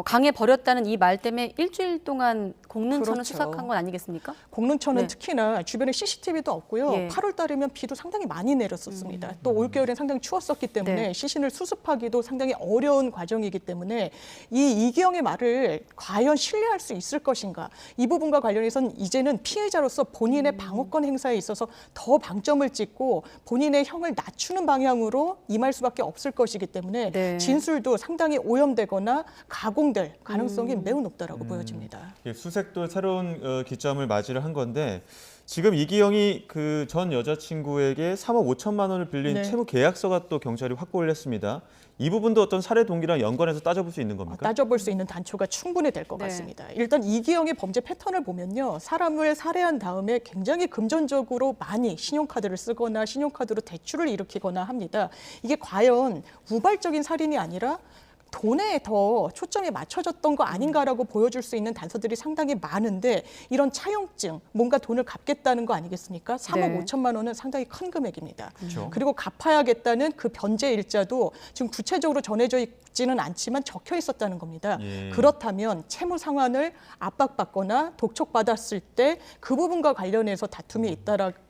강에 버렸다는 이 말 때문에 일주일 동안 공릉천을 그렇죠. 수색한 건 아니겠습니까? 공릉천은 네. 특히나 주변에 CCTV도 없고요. 예. 8월 달이면 비도 상당히 많이 내렸었습니다. 또 올겨울엔 상당히 추웠었기 때문에 네. 시신을 수습하기도 상당히 어려운 과정이기 때문에 이 이기영의 말을 과연 신뢰할 수 있을 것인가. 이 부분과 관련해서는 이제는 피해자로서 본인의 방어권 행사에 있어서 더 방점을 찍고 본인의 형을 낮추는 방향으로 임할 수밖에 없을 것이기 때문에 네. 진술도 상당히 오염되거나 가공될 가능성이 매우 높다라고 보여집니다. 수색도 새로운 기점을 맞이를 한 건데 지금 이기영이 그 전 여자친구에게 3억 5천만 원을 빌린 네. 채무 계약서가 또 경찰이 확보를 했습니다. 이 부분도 어떤 살해 동기랑 연관해서 따져볼 수 있는 겁니까? 따져볼 수 있는 단초가 충분히 될 것 네. 같습니다. 일단 이기영의 범죄 패턴을 보면요. 사람을 살해한 다음에 굉장히 금전적으로 많이 신용카드를 쓰거나 신용카드로 대출을 일으키거나 합니다. 이게 과연 우발적인 살인이 아니라 돈에 더 초점이 맞춰졌던 거 아닌가라고 보여줄 수 있는 단서들이 상당히 많은데 이런 차용증, 뭔가 돈을 갚겠다는 거 아니겠습니까? 3억 네. 5천만 원은 상당히 큰 금액입니다. 그렇죠. 그리고 갚아야겠다는 그 변제 일자도 지금 구체적으로 전해져 있지는 않지만 적혀 있었다는 겁니다. 예. 그렇다면 채무 상환을 압박받거나 독촉받았을 때 그 부분과 관련해서 다툼이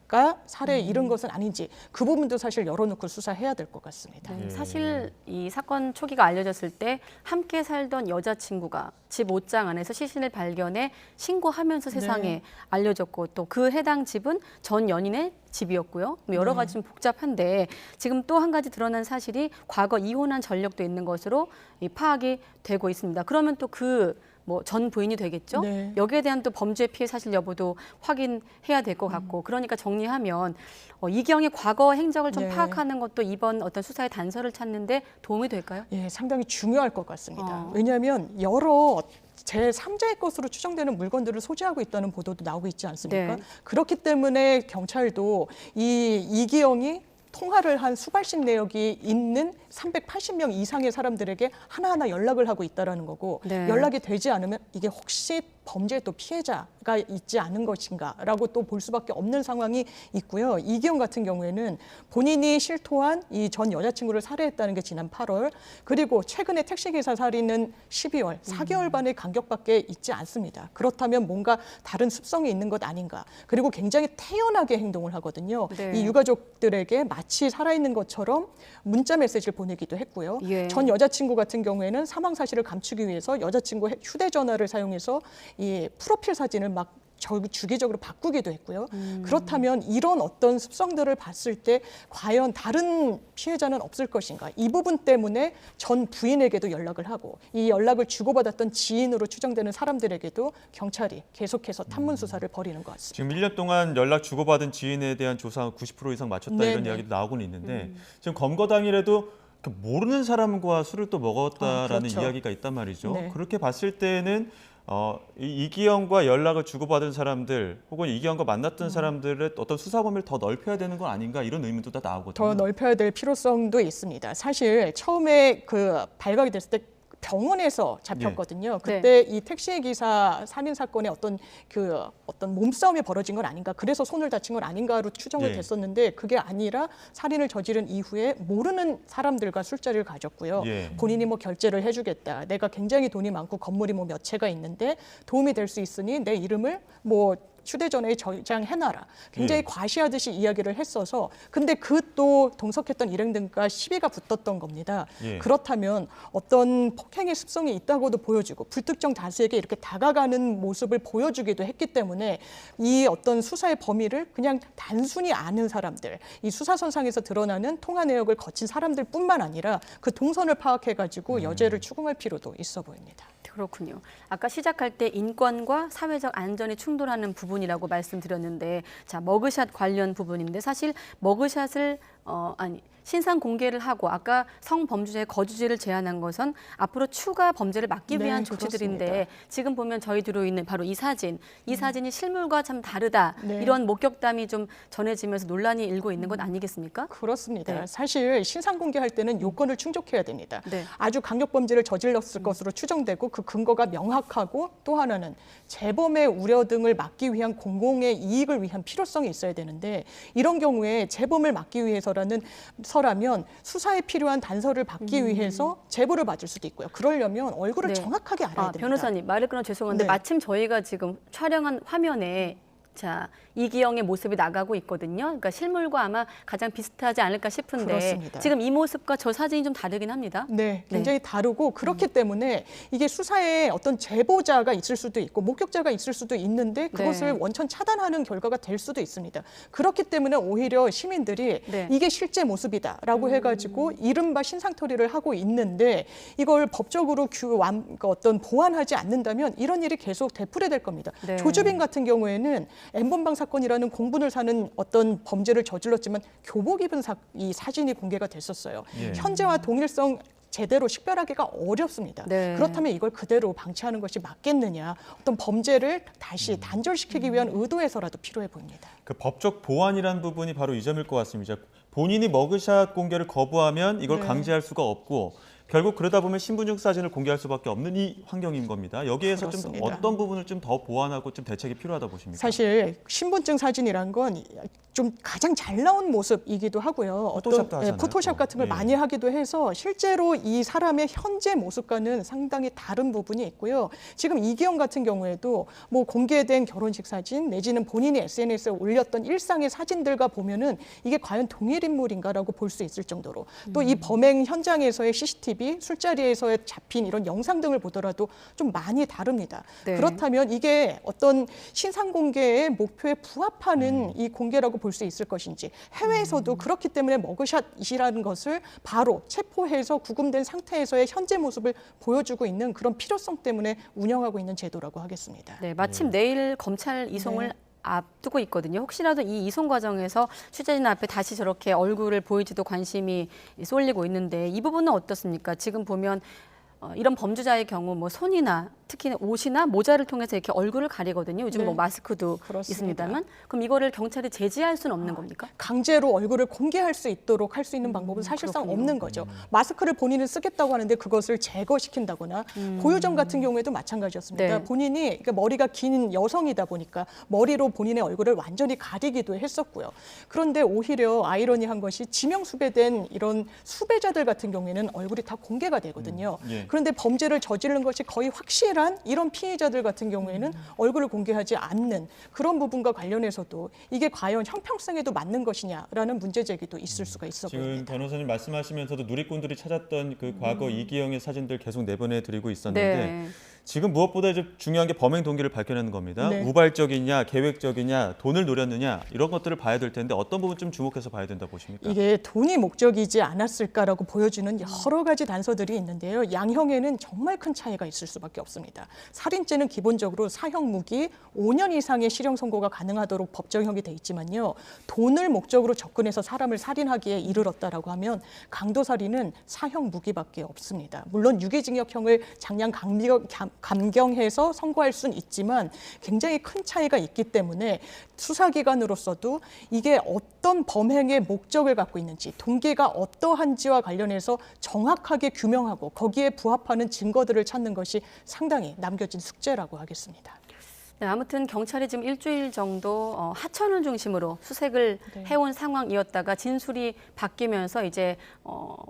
가 살해에 이른 것은 아닌지 그 부분도 사실 열어놓고 수사해야 될 것 같습니다. 네, 사실 이 사건 초기가 알려졌을 때 함께 살던 여자친구가 집 옷장 안에서 시신을 발견해 신고하면서 세상에 알려졌고 또 그 해당 집은 전 연인의 집이었고요. 여러 가지 좀 복잡한데 지금 또 한 가지 드러난 사실이 과거 이혼한 전력도 있는 것으로 파악이 되고 있습니다. 그러면 또 전 부인이 되겠죠. 네. 여기에 대한 또 범죄 피해 사실 여부도 확인해야 될 것 같고 그러니까 정리하면 이기영의 과거 행적을 좀 파악하는 것도 이번 어떤 수사의 단서를 찾는 데 도움이 될까요? 예, 상당히 중요할 것 같습니다. 왜냐하면 여러 제3자의 것으로 추정되는 물건들을 소지하고 있다는 보도도 나오고 있지 않습니까? 네. 그렇기 때문에 경찰도 이기영이 통화를 한 수발식 내역이 있는 380명 이상의 사람들에게 하나하나 연락을 하고 있다는 거고 네. 연락이 되지 않으면 이게 혹시 범죄의 또 피해자가 있지 않은 것인가라고 또 볼 수밖에 없는 상황이 있고요. 이기영 같은 경우에는 본인이 실토한 이 전 여자친구를 살해했다는 게 지난 8월 그리고 최근에 택시기사 살인은 12월 4개월 반의 간격밖에 있지 않습니다. 그렇다면 뭔가 다른 습성이 있는 것 아닌가. 그리고 굉장히 태연하게 행동을 하거든요. 네. 이 유가족들에게 마치 살아있는 것처럼 문자 메시지를 보내기도 했고요. 예. 전 여자친구 같은 경우에는 사망 사실을 감추기 위해서 여자친구 휴대전화를 사용해서 이 프로필 사진을 막 주기적으로 바꾸기도 했고요. 그렇다면 이런 어떤 습성들을 봤을 때 과연 다른 피해자는 없을 것인가. 이 부분 때문에 전 부인에게도 연락을 하고 이 연락을 주고받았던 지인으로 추정되는 사람들에게도 경찰이 계속해서 탐문 수사를 벌이는 것 같습니다. 지금 1년 동안 연락 주고받은 지인에 대한 조사 90% 이상 마쳤다 이런 네네. 이야기도 나오고는 있는데 지금 검거 당일에도 모르는 사람과 술을 또 먹었다라는 그렇죠. 이야기가 있단 말이죠. 네. 그렇게 봤을 때는 이기영과 연락을 주고받은 사람들 혹은 이기영과 만났던 사람들의 어떤 수사 범위를 더 넓혀야 되는 건 아닌가 이런 의문도 다 나오거든요. 더 넓혀야 될 필요성도 있습니다. 사실 처음에 발각이 됐을 때 병원에서 잡혔거든요. 그때 이 택시 기사 살인 사건의 어떤 몸싸움이 벌어진 건 아닌가, 그래서 손을 다친 건 아닌가로 추정을 됐었는데 그게 아니라 살인을 저지른 이후에 모르는 사람들과 술자리를 가졌고요. 본인이 결제를 해주겠다. 내가 굉장히 돈이 많고 건물이 몇 채가 있는데 도움이 될 수 있으니 내 이름을 휴대전화에 저장해놔라. 굉장히 과시하듯이 이야기를 했어서 근데 또 동석했던 일행들과 시비가 붙었던 겁니다. 그렇다면 어떤 폭행의 습성이 있다고도 보여주고 불특정 다수에게 이렇게 다가가는 모습을 보여주기도 했기 때문에 이 어떤 수사의 범위를 그냥 단순히 아는 사람들, 이 수사선상에서 드러나는 통화 내역을 거친 사람들뿐만 아니라 그 동선을 파악해가지고 여죄를 추궁할 필요도 있어 보입니다. 그렇군요. 아까 시작할 때 인권과 사회적 안전이 충돌하는 부분이라고 말씀드렸는데 머그샷 관련 부분인데 사실 머그샷을 신상 공개를 하고 아까 성범죄자의 거주지를 제한한 것은 앞으로 추가 범죄를 막기 위한 조치들인데 그렇습니다. 지금 보면 저희 들어있는 바로 이 사진이 실물과 참 다르다. 이런 목격담이 좀 전해지면서 논란이 일고 있는 것 아니겠습니까? 그렇습니다. 사실 신상 공개할 때는 요건을 충족해야 됩니다. 아주 강력 범죄를 저질렀을 것으로 추정되고 그 근거가 명확하고 또 하나는 재범의 우려 등을 막기 위한 공공의 이익을 위한 필요성이 있어야 되는데 이런 경우에 재범을 막기 위해서라면 수사에 필요한 단서를 받기 위해서 제보를 받을 수도 있고요. 그러려면 얼굴을 정확하게 알아야 됩니다. 변호사님, 말을 끊어 죄송한데 마침 저희가 지금 촬영한 화면에 이기영의 모습이 나가고 있거든요. 그러니까 실물과 아마 가장 비슷하지 않을까 싶은데 그렇습니다. 지금 이 모습과 저 사진이 좀 다르긴 합니다. 네, 굉장히 다르고 그렇기 때문에 이게 수사에 어떤 제보자가 있을 수도 있고 목격자가 있을 수도 있는데 그것을 원천 차단하는 결과가 될 수도 있습니다. 그렇기 때문에 오히려 시민들이 이게 실제 모습이다라고 해가지고 이른바 신상털이를 하고 있는데 이걸 법적으로 어떤 보완하지 않는다면 이런 일이 계속 되풀이될 겁니다. 조주빈 같은 경우에는 N번방 사건이라는 공분을 사는 어떤 범죄를 저질렀지만 교복 입은 이 사진이 공개가 됐었어요. 현재와 동일성 제대로 식별하기가 어렵습니다. 그렇다면 이걸 그대로 방치하는 것이 맞겠느냐. 어떤 범죄를 다시 단절시키기 위한 의도에서라도 필요해 보입니다. 그 법적 보완이라는 부분이 바로 이 점일 것 같습니다. 본인이 머그샷 공개를 거부하면 이걸 강제할 수가 없고 결국 그러다 보면 신분증 사진을 공개할 수밖에 없는 이 환경인 겁니다. 여기에서 좀 그렇습니다. 어떤 부분을 좀 더 보완하고 좀 대책이 필요하다 보십니까? 사실 신분증 사진이란 건 좀 가장 잘 나온 모습이기도 하고요. 포토샵도 하잖아요, 포토샵 같은 걸 또. 많이 하기도 해서 실제로 이 사람의 현재 모습과는 상당히 다른 부분이 있고요. 지금 이기영 같은 경우에도 뭐 공개된 결혼식 사진 내지는 본인이 SNS에 올렸던 일상의 사진들과 보면은 이게 과연 동일 인물인가라고 볼 수 있을 정도로 또 이 범행 현장에서의 CCTV, 술자리에서 잡힌 이런 영상 등을 보더라도 좀 많이 다릅니다. 네. 그렇다면 이게 어떤 신상 공개의 목표에 부합하는 이 공개라고 볼 수 있을 것인지 해외에서도 그렇기 때문에 머그샷이라는 것을 바로 체포해서 구금된 상태에서의 현재 모습을 보여주고 있는 그런 필요성 때문에 운영하고 있는 제도라고 하겠습니다. 네, 마침 내일 검찰 이송을 앞두고 있거든요. 혹시라도 이 이송 과정에서 취재진 앞에 다시 저렇게 얼굴을 보이지도 관심이 쏠리고 있는데 이 부분은 어떻습니까? 지금 보면 이런 범죄자의 경우 뭐 손이나 특히 옷이나 모자를 통해서 이렇게 얼굴을 가리거든요. 요즘 네. 뭐 마스크도 그렇습니다. 있습니다만 그럼 이거를 경찰이 제지할 수는 없는 겁니까? 강제로 얼굴을 공개할 수 있도록 할 수 있는 방법은 사실상 그렇군요. 없는 거죠. 마스크를 본인은 쓰겠다고 하는데 그것을 제거시킨다거나 고유정 같은 경우에도 마찬가지였습니다. 네. 본인이 그러니까 머리가 긴 여성이다 보니까 머리로 본인의 얼굴을 완전히 가리기도 했었고요. 그런데 오히려 아이러니한 것이 지명 수배된 이런 수배자들 같은 경우에는 얼굴이 다 공개가 되거든요. 예. 그런데 범죄를 저지른 것이 거의 확실한 이런 피해자들 같은 경우에는 얼굴을 공개하지 않는 그런 부분과 관련해서도 이게 과연 형평성에도 맞는 것이냐라는 문제 제기도 있을 수가 있어 지금 보입니다. 변호사님 말씀하시면서도 누리꾼들이 찾았던 그 과거 이기영의 사진들 계속 내보내드리고 있었는데 네. 지금 무엇보다 이제 중요한 게 범행 동기를 밝혀내는 겁니다. 네. 우발적이냐, 계획적이냐, 돈을 노렸느냐 이런 것들을 봐야 될 텐데 어떤 부분 좀 주목해서 봐야 된다 보십니까? 이게 돈이 목적이지 않았을까라고 보여주는 여러 가지 단서들이 있는데요. 양형에는 정말 큰 차이가 있을 수밖에 없습니다. 살인죄는 기본적으로 사형 무기 5년 이상의 실형 선고가 가능하도록 법정형이 돼 있지만요. 돈을 목적으로 접근해서 사람을 살인하기에 이르렀다라고 하면 강도살인은 사형 무기밖에 없습니다. 물론 유기징역형을 장량 감경해서 선고할 수는 있지만 굉장히 큰 차이가 있기 때문에 수사기관으로서도 이게 어떤 범행의 목적을 갖고 있는지 동기가 어떠한지와 관련해서 정확하게 규명하고 거기에 부합하는 증거들을 찾는 것이 상당히 남겨진 숙제라고 하겠습니다. 네, 아무튼 경찰이 지금 일주일 정도 하천을 중심으로 수색을 해온 상황이었다가 진술이 바뀌면서 이제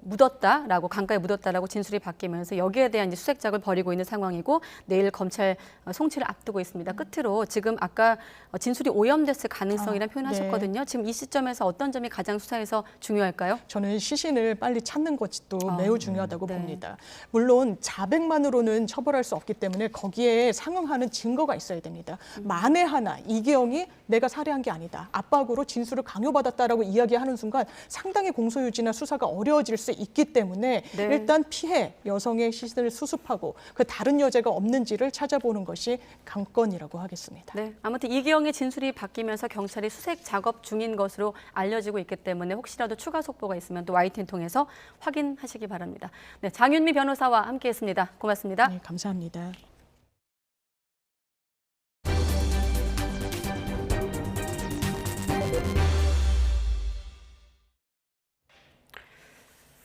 묻었다라고 강가에 묻었다라고 진술이 바뀌면서 여기에 대한 이제 수색작을 벌이고 있는 상황이고 내일 검찰 송치를 앞두고 있습니다. 끝으로 지금 아까 진술이 오염됐을 가능성이라는 표현하셨거든요. 지금 이 시점에서 어떤 점이 가장 수사에서 중요할까요? 저는 시신을 빨리 찾는 것도 매우 중요하다고 봅니다. 물론 자백만으로는 처벌할 수 없기 때문에 거기에 상응하는 증거가 있어야 됩니다. 만에 하나 이기영이 내가 살해한 게 아니다. 압박으로 진술을 강요받았다라고 이야기하는 순간 상당히 공소유지나 수사가 어려워질 수 있기 때문에 일단 피해 여성의 시신을 수습하고 그 다른 여자가 없는지를 찾아보는 것이 관건이라고 하겠습니다. 네, 아무튼 이기영의 진술이 바뀌면서 경찰이 수색 작업 중인 것으로 알려지고 있기 때문에 혹시라도 추가 속보가 있으면 또 YTN 통해서 확인하시기 바랍니다. 네, 장윤미 변호사와 함께했습니다. 고맙습니다. 네, 감사합니다.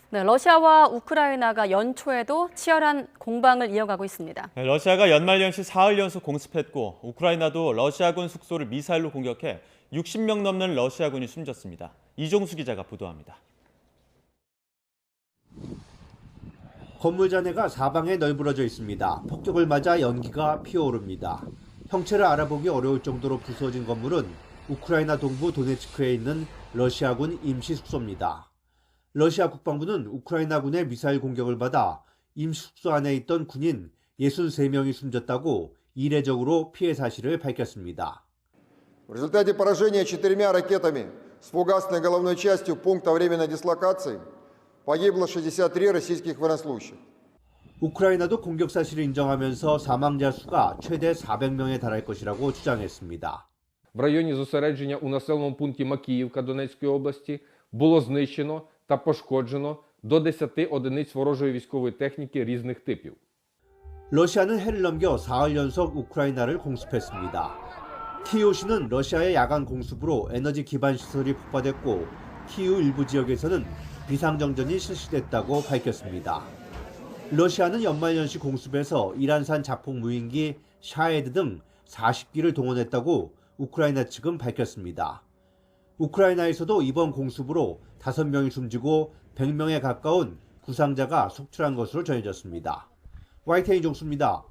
네, 러시아와 우크라이나가 연초에도 치열한 공방을 이어가고 있습니다. 네, 러시아가 연말연시 사흘 연속 공습했고 우크라이나도 러시아군 숙소를 미사일로 공격해 60명 넘는 러시아군이 숨졌습니다. 이종수 기자가 보도합니다. 건물 잔해가 사방에 널브러져 있습니다. 폭격을 맞아 연기가 피어오릅니다. 형체를 알아보기 어려울 정도로 부서진 건물은 우크라이나 동부 도네츠크에 있는 러시아군 임시 숙소입니다. 러시아 국방부는 우크라이나군의 미사일 공격을 받아 임시 숙소 안에 있던 군인 63명이 숨졌다고 이례적으로 피해 사실을 밝혔습니다. В результате поражения 4 ракетами с фугасной головной частью пункта временной дислокации погибло 63 российских военнослужащих. 우크라이나도 공격 사실을 인정하면서 사망자 수가 최대 400명에 달할 것이라고 주장했습니다. В районі зосередження у населеному пункті Макіївка Донецької області було знищено та пошкоджено до 10 одиниць ворожої військової техніки різних типів. 러시아는 해를 넘겨 사흘 연속 우크라이나를 공습했습니다. 키이우시는 러시아의 야간 공습으로 에너지 기반 시설이 폭파됐고 키이우 일부 지역에서는 비상정전이 실시됐다고 밝혔습니다. 러시아는 연말연시 공습에서 이란산 자폭 무인기 샤헤드 등 40기를 동원했다고 우크라이나 측은 밝혔습니다. 우크라이나에서도 이번 공습으로 5명이 숨지고 100명에 가까운 부상자가 속출한 것으로 전해졌습니다. YTN 종수입니다.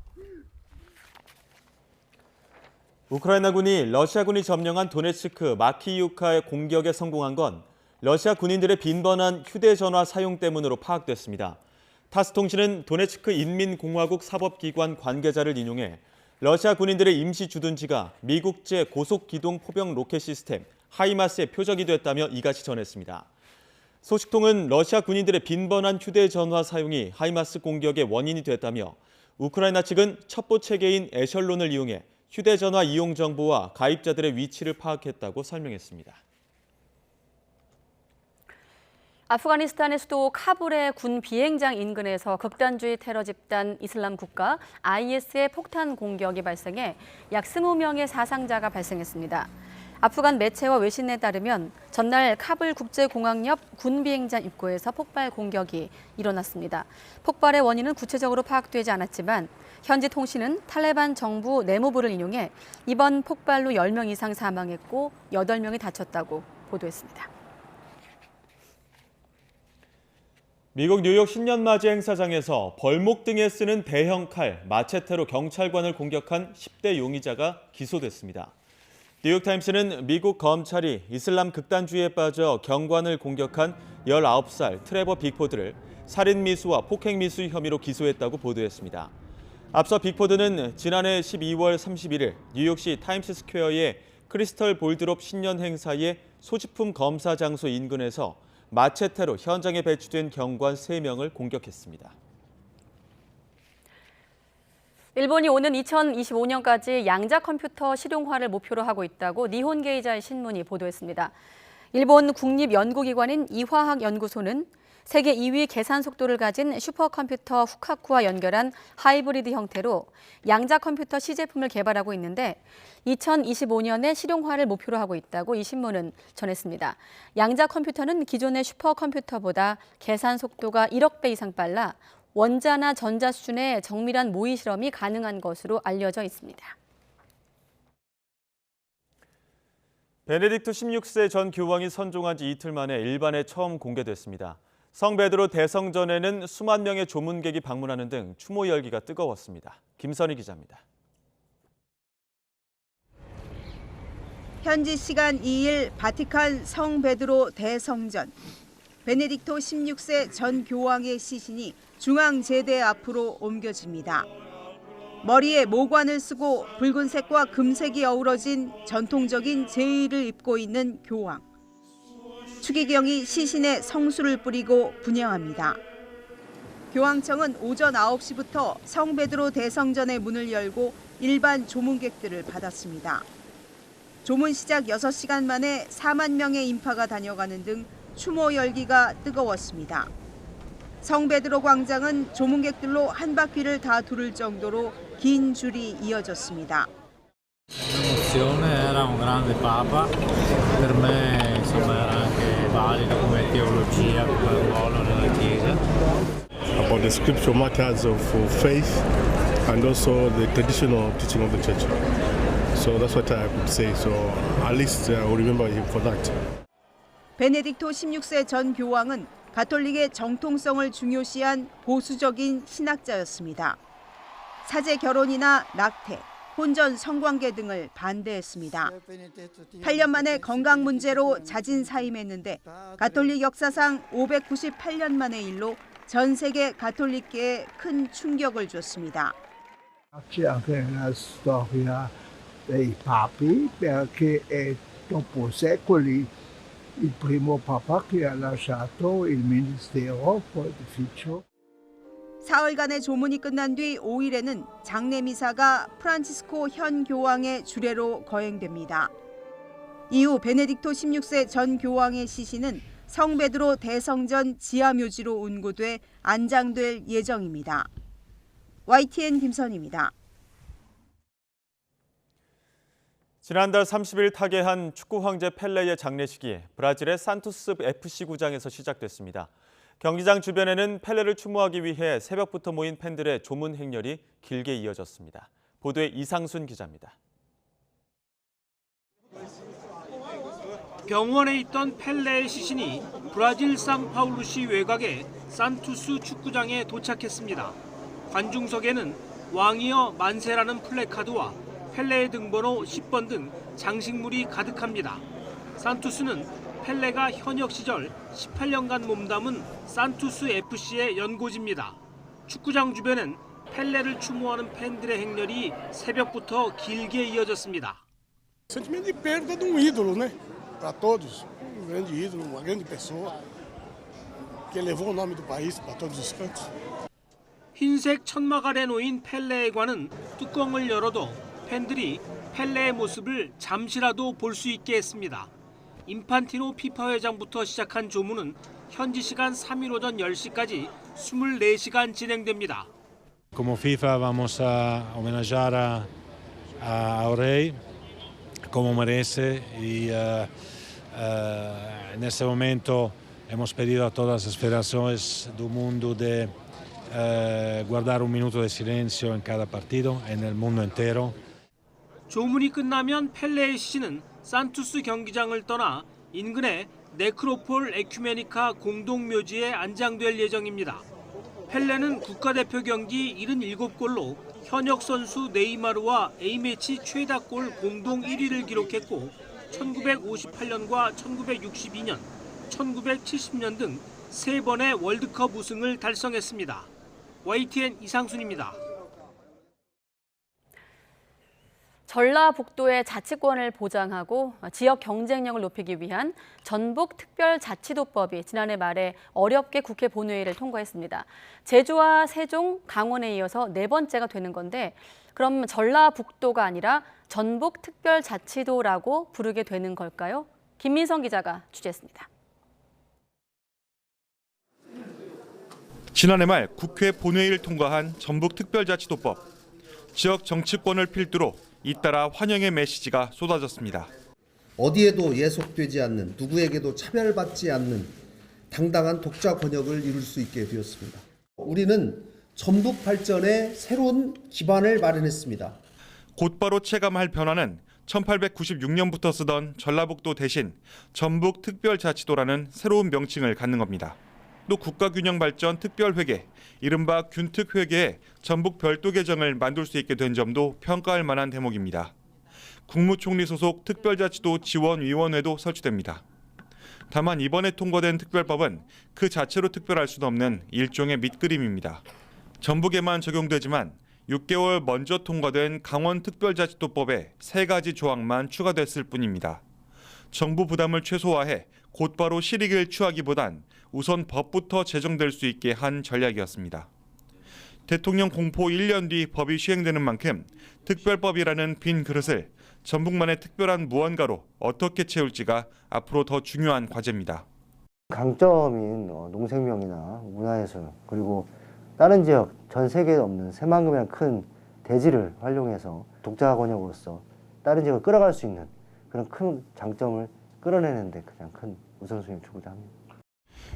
우크라이나군이 러시아군이 점령한 도네츠크 마키이우카의 공격에 성공한 건 러시아 군인들의 빈번한 휴대전화 사용 때문으로 파악됐습니다. 타스 통신은 도네츠크 인민공화국 사법기관 관계자를 인용해 러시아 군인들의 임시 주둔지가 미국제 고속기동 포병 로켓 시스템 하이마스의 표적이 됐다며 이같이 전했습니다. 소식통은 러시아 군인들의 빈번한 휴대전화 사용이 하이마스 공격의 원인이 됐다며 우크라이나 측은 첩보 체계인 에셜론을 이용해 휴대전화 이용 정보와 가입자들의 위치를 파악했다고 설명했습니다. 아프가니스탄의 수도 카불의 군 비행장 인근에서 극단주의 테러 집단 이슬람 국가 IS의 폭탄 공격이 발생해 약 20명의 사상자가 발생했습니다. 아프간 매체와 외신에 따르면 전날 카불 국제공항 옆 군 비행장 입구에서 폭발 공격이 일어났습니다. 폭발의 원인은 구체적으로 파악되지 않았지만 현지 통신은 탈레반 정부 내무부를 인용해 이번 폭발로 10명 이상 사망했고 8명이 다쳤다고 보도했습니다. 미국 뉴욕 신년맞이 행사장에서 벌목 등에 쓰는 대형 칼, 마체테로 경찰관을 공격한 10대 용의자가 기소됐습니다. 뉴욕타임스는 미국 검찰이 이슬람 극단주의에 빠져 경관을 공격한 19살 트레버 빅포드를 살인미수와 폭행미수 혐의로 기소했다고 보도했습니다. 앞서 빅포드는 지난해 12월 31일 뉴욕시 타임스스퀘어의 크리스털 볼드롭 신년 행사의 소지품 검사 장소 인근에서 마체테로 현장에 배치된 경관 3명을 공격했습니다. 일본이 오는 2025년까지 양자 컴퓨터 실용화를 목표로 하고 있다고 니혼 게이자의 신문이 보도했습니다. 일본 국립연구기관인 이화학연구소는 세계 2위 계산 속도를 가진 슈퍼컴퓨터 후카쿠와 연결한 하이브리드 형태로 양자 컴퓨터 시제품을 개발하고 있는데 2025년에 실용화를 목표로 하고 있다고 이 신문은 전했습니다. 양자 컴퓨터는 기존의 슈퍼컴퓨터보다 계산 속도가 1억 배 이상 빨라 원자나 전자 수준의 정밀한 모의 실험이 가능한 것으로 알려져 있습니다. 베네딕토 16세 전 교황이 선종한 지 이틀 만에 일반에 처음 공개됐습니다. 성 베드로 대성전에는 수만 명의 조문객이 방문하는 등 추모 열기가 뜨거웠습니다. 김선희 기자입니다. 현지 시간 2일 바티칸 성 베드로 대성전. 베네딕토 16세 전 교황의 시신이 중앙제대 앞으로 옮겨집니다. 머리에 모관을 쓰고 붉은색과 금색이 어우러진 전통적인 제의를 입고 있는 교황. 추기경이 시신에 성수를 뿌리고 분향합니다. 교황청은 오전 9시부터 성 베드로 대성전의 문을 열고 일반 조문객들을 받았습니다. 조문 시작 6시간 만에 4만 명의 인파가 다녀가는 등 추모 열기가 뜨거웠습니다. 성 베드로 광장은 조문객들로 한 바퀴를 다 두를 정도로 긴 줄이 이어졌습니다. L'emozione era un grande papa, per me insomma era anche valido come teologia, come ruolo nella Chiesa. About the scriptural matters of faith and also the traditional teaching of the church. So that's what I could say. So at least I will remember him for that. 베네딕토 16세 전 교황은 가톨릭의 정통성을 중요시한 보수적인 신학자였습니다. 사제 결혼이나 낙태, 혼전 성관계 등을 반대했습니다. 8년 만에 건강 문제로 자진 사임했는데 가톨릭 역사상 598년 만의 일로 전 세계 가톨릭계에 큰 충격을 줬습니다. C'è anche la storia dei papi perché è dopo secoli il primo papa che ha lasciato il ministero pontificio. 사흘간의 조문이 끝난 뒤 5일에는 장례 미사가 프란치스코 현 교황의 주례로 거행됩니다. 이후 베네딕토 16세 전 교황의 시신은 성 베드로 대성전 지하묘지로 운구돼 안장될 예정입니다. YTN 김선희입니다. 지난달 30일 타계한 축구 황제 펠레의 장례식이 브라질의 산토스 FC 구장에서 시작됐습니다. 경기장 주변에는 펠레를 추모하기 위해 새벽부터 모인 팬들의 조문 행렬이 길게 이어졌습니다. 보도에 이상순 기자입니다. 병원에 있던 펠레의 시신이 브라질 상파울루시 외곽의 산투스 축구장에 도착했습니다. 관중석에는 왕이여 만세라는 플래카드와 펠레의 등번호 10번 등 장식물이 가득합니다. 산투스는 펠레가 현역 시절 18년간 몸담은 산투스 FC의 연고지입니다. 축구장 주변엔 펠레를 추모하는 팬들의 행렬이 새벽부터 길게 이어졌습니다. Sentimento de perda de ídolo, né? Para todos, grande ídolo, uma grande pessoa que levou o nome do país para todos os cantos. 흰색 천막 아래 놓인 펠레의 관은 뚜껑을 열어도 팬들이 펠레의 모습을 잠시라도 볼 수 있게 했습니다. 인판티노 피파 회장부터 시작한 조문은 현지 시간 3일 오전 10시까지 24시간 진행됩니다. Como FIFA vamos a homenajear ao rei como merece y en este momento hemos pedido a todas las federaciones del mundo de guardar un minuto de silencio en cada partido en el mundo entero. 조문이 끝나면 펠레의 시신은 산투스 경기장을 떠나 인근의 네크로폴 에큐메니카 공동묘지에 안장될 예정입니다. 펠레는 국가대표 경기 77골로 현역 선수 네이마르와 A매치 최다골 공동 1위를 기록했고 1958년과 1962년, 1970년 등 3번의 월드컵 우승을 달성했습니다. YTN 이상순입니다. 전라북도의 자치권을 보장하고 지역 경쟁력을 높이기 위한 전북특별자치도법이 지난해 말에 어렵게 국회 본회의를 통과했습니다. 제주와 세종, 강원에 이어서 4번째가 되는 건데 그럼 전라북도가 아니라 전북특별자치도라고 부르게 되는 걸까요? 김민성 기자가 취재했습니다. 지난해 말 국회 본회의를 통과한 전북특별자치도법. 지역 정치권을 필두로 잇따라 환영의 메시지가 쏟아졌습니다. 어디에도 예속되지 않는, 누구에게도 차별받지 않는 당당한 독자 권역을 이룰 수 있게 되었습니다. 우리는 전북 발전의 새로운 기반을 마련했습니다. 곧바로 체감할 변화는 1896년부터 쓰던 전라북도 대신 전북특별자치도라는 새로운 명칭을 갖는 겁니다. 또 국가균형발전 특별회계, 이른바 균특회계에 전북 별도 계정을 만들 수 있게 된 점도 평가할 만한 대목입니다. 국무총리 소속 특별자치도 지원위원회도 설치됩니다. 다만 이번에 통과된 특별법은 그 자체로 특별할 수는 없는 일종의 밑그림입니다. 전북에만 적용되지만 6개월 먼저 통과된 강원특별자치도법에 3가지 조항만 추가됐을 뿐입니다. 정부 부담을 최소화해 곧바로 실익을 취하기보단 우선 법부터 제정될 수 있게 한 전략이었습니다. 대통령 공포 1년 뒤 법이 시행되는 만큼 특별법이라는 빈 그릇을 전북만의 특별한 무언가로 어떻게 채울지가 앞으로 더 중요한 과제입니다. 강점인 농생명이나 문화예술 그리고 다른 지역 전 세계에 없는 새만금이란 큰 대지를 활용해서 독자 권역으로서 다른 지역을 끌어갈 수 있는 그런 큰 장점을 끌어내는 데 가장 큰 우선순위를 주고자 합니다.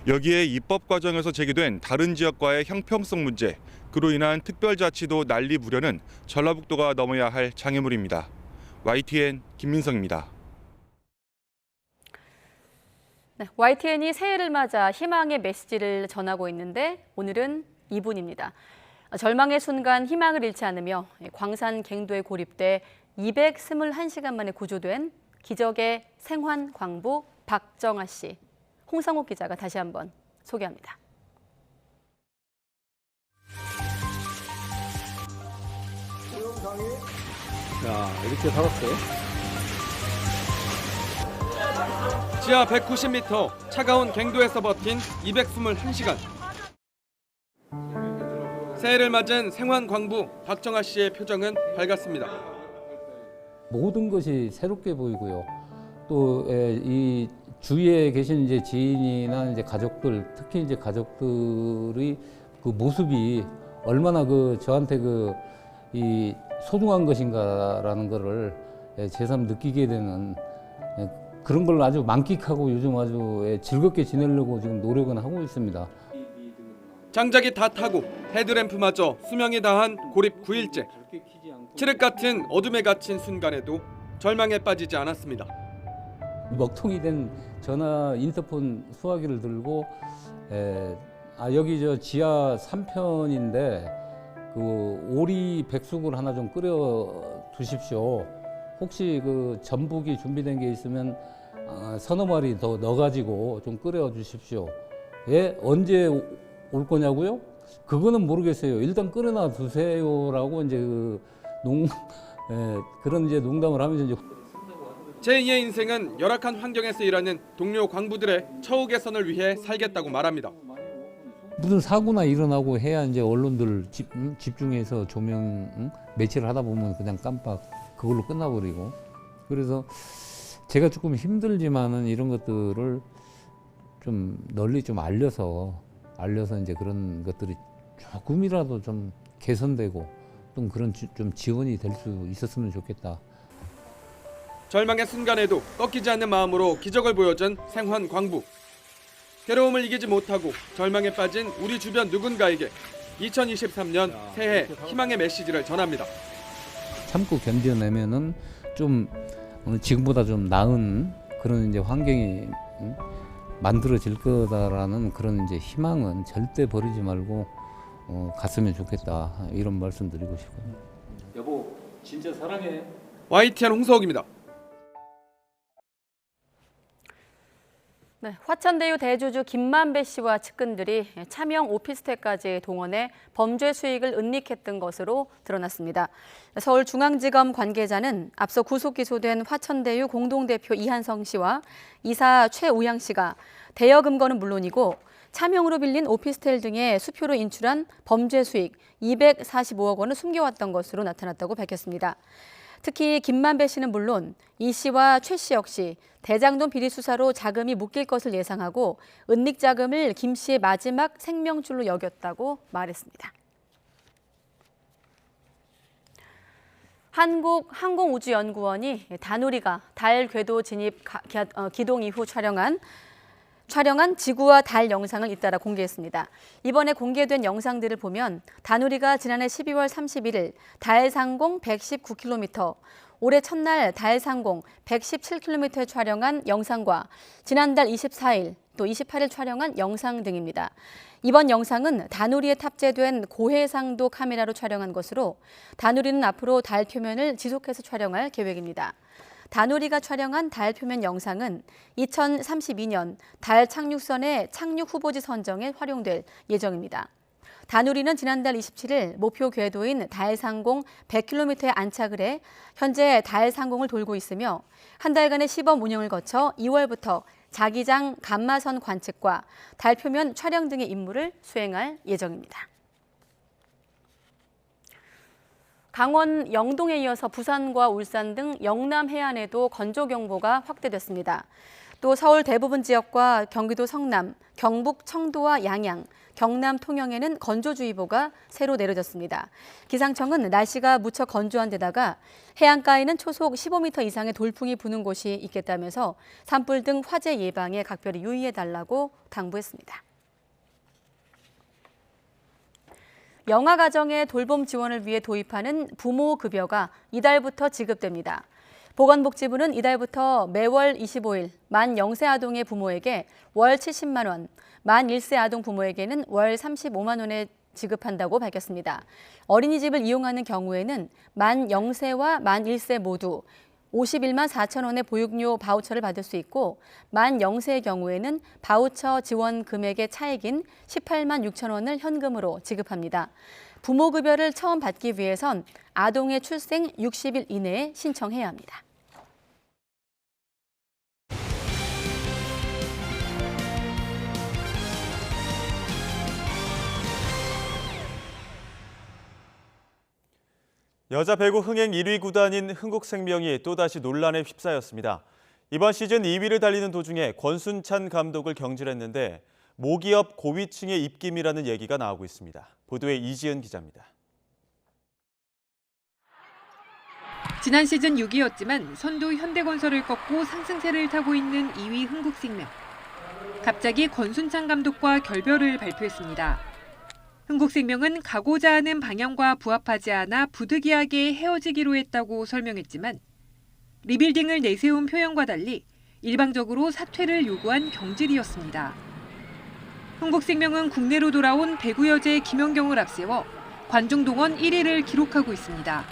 여기에 입법 과정에서 제기된 다른 지역과의 형평성 문제, 그로 인한 특별자치도 난리부려는 전라북도가 넘어야 할 장애물입니다. YTN 김민성입니다. 네, YTN이 새해를 맞아 희망의 메시지를 전하고 있는데 오늘은 이분입니다. 절망의 순간 희망을 잃지 않으며 광산 갱도에 고립돼 221시간 만에 구조된 기적의 생환 광부 박정아 씨. 홍성욱 기자가 다시 한번 소개합니다. 자, 이렇게 살았어요. 지하 190m 차가운 갱도에서 버틴 221시간. 새해를 맞은 생환 광부 박정아 씨의 표정은 밝았습니다. 모든 것이 새롭게 보이고요. 또 이 주위에 계신 이제 지인이나 이제 가족들, 특히 이제 가족들의 그 모습이 얼마나 그 저한테 그 이 소중한 것인가라는 거를 새삼 느끼게 되는 그런 걸 아주 만끽하고 요즘 아주 즐겁게 지내려고 지금 노력은 하고 있습니다. 장작이 다 타고 헤드램프마저 수명이 다한 고립 9일째. 칠흑 같은 어둠에 갇힌 순간에도 절망에 빠지지 않았습니다. 먹통이 된 전화 인터폰 수화기를 들고 여기 저 지하 3편인데 그 오리 백숙을 하나 좀 끓여 두십시오. 혹시 그 전복이 준비된 게 있으면 서너 마리 더 넣어가지고 좀 끓여 주십시오. 예, 언제 올 거냐고요? 그거는 모르겠어요. 일단 끓여놔 두세요라고 이제 그런 이제 농담을 하면서 이제. 제2의 인생은 열악한 환경에서 일하는 동료 광부들의 처우 개선을 위해 살겠다고 말합니다. 무슨 사고나 일어나고 해야 이제 언론들 집중해서 조명 매치를 하다 보면 그냥 깜빡 그걸로 끝나버리고. 그래서 제가 조금 힘들지만은 이런 것들을 좀 널리 좀 알려서 이제 그런 것들이 조금이라도 좀 개선되고 좀 그런 좀 지원이 될 수 있었으면 좋겠다. 절망의 순간에도 꺾이지 않는 마음으로 기적을 보여준 생환 광부. 괴로움을 이기지 못하고 절망에 빠진 우리 주변 누군가에게 2023년 새해 희망의 메시지를 전합니다. 참고 견뎌내면은 좀 지금보다 좀 나은 그런 이제 환경이 만들어질 거다라는 그런 이제 희망은 절대 버리지 말고 갔으면 좋겠다, 이런 말씀 드리고 싶어요. 여보, 진짜 사랑해. YTN 홍서욱입니다. 네, 화천대유 대주주 김만배 씨와 측근들이 차명 오피스텔까지 동원해 범죄 수익을 은닉했던 것으로 드러났습니다. 서울중앙지검 관계자는 앞서 구속 기소된 화천대유 공동대표 이한성 씨와 이사 최우양 씨가 대여금고는 물론이고 차명으로 빌린 오피스텔 등의 수표로 인출한 범죄 수익 245억 원을 숨겨왔던 것으로 나타났다고 밝혔습니다. 특히 김만배 씨는 물론 이 씨와 최 씨 역시 대장동 비리 수사로 자금이 묶일 것을 예상하고 은닉 자금을 김 씨의 마지막 생명줄로 여겼다고 말했습니다. 한국항공우주연구원이 다누리가 달 궤도 진입 기동 이후 촬영한 지구와 달 영상을 잇따라 공개했습니다. 이번에 공개된 영상들을 보면 다누리가 지난해 12월 31일 달 상공 119km, 올해 첫날 달 상공 117km에 촬영한 영상과 지난달 24일 또 28일 촬영한 영상 등입니다. 이번 영상은 다누리에 탑재된 고해상도 카메라로 촬영한 것으로 다누리는 앞으로 달 표면을 지속해서 촬영할 계획입니다. 다누리가 촬영한 달 표면 영상은 2032년 달 착륙선의 착륙 후보지 선정에 활용될 예정입니다. 다누리는 지난달 27일 목표 궤도인 달 상공 100km에 안착을 해 현재 달 상공을 돌고 있으며 한 달간의 시범 운영을 거쳐 2월부터 자기장 감마선 관측과 달 표면 촬영 등의 임무를 수행할 예정입니다. 강원 영동에 이어서 부산과 울산 등 영남 해안에도 건조경보가 확대됐습니다. 또 서울 대부분 지역과 경기도 성남, 경북 청도와 양양, 경남 통영에는 건조주의보가 새로 내려졌습니다. 기상청은 날씨가 무척 건조한 데다가 해안가에는 초속 15m 이상의 돌풍이 부는 곳이 있겠다면서 산불 등 화재 예방에 각별히 유의해달라고 당부했습니다. 영아 가정의 돌봄 지원을 위해 도입하는 부모급여가 이달부터 지급됩니다. 보건복지부는 이달부터 매월 25일 만 0세 아동의 부모에게 월 70만 원, 만 1세 아동 부모에게는 월 35만 원에 지급한다고 밝혔습니다. 어린이집을 이용하는 경우에는 만 0세와 만 1세 모두 51만 4천 원의 보육료 바우처를 받을 수 있고 만 0세의 경우에는 바우처 지원 금액의 차액인 18만 6천 원을 현금으로 지급합니다. 부모급여를 처음 받기 위해선 아동의 출생 60일 이내에 신청해야 합니다. 여자 배구 흥행 1위 구단인 흥국생명이 또다시 논란에 휩싸였습니다. 이번 시즌 2위를 달리는 도중에 권순찬 감독을 경질했는데 모기업 고위층의 입김이라는 얘기가 나오고 있습니다. 보도에 이지은 기자입니다. 지난 시즌 6위였지만 선두 현대건설을 꺾고 상승세를 타고 있는 2위 흥국생명. 갑자기 권순찬 감독과 결별을 발표했습니다. 흥국생명은 가고자 하는 방향과 부합하지 않아 부득이하게 헤어지기로 했다고 설명했지만 리빌딩을 내세운 표현과 달리 일방적으로 사퇴를 요구한 경질이었습니다. 흥국생명은 국내로 돌아온 배구 여제 김연경을 앞세워 관중 동원 1위를 기록하고 있습니다.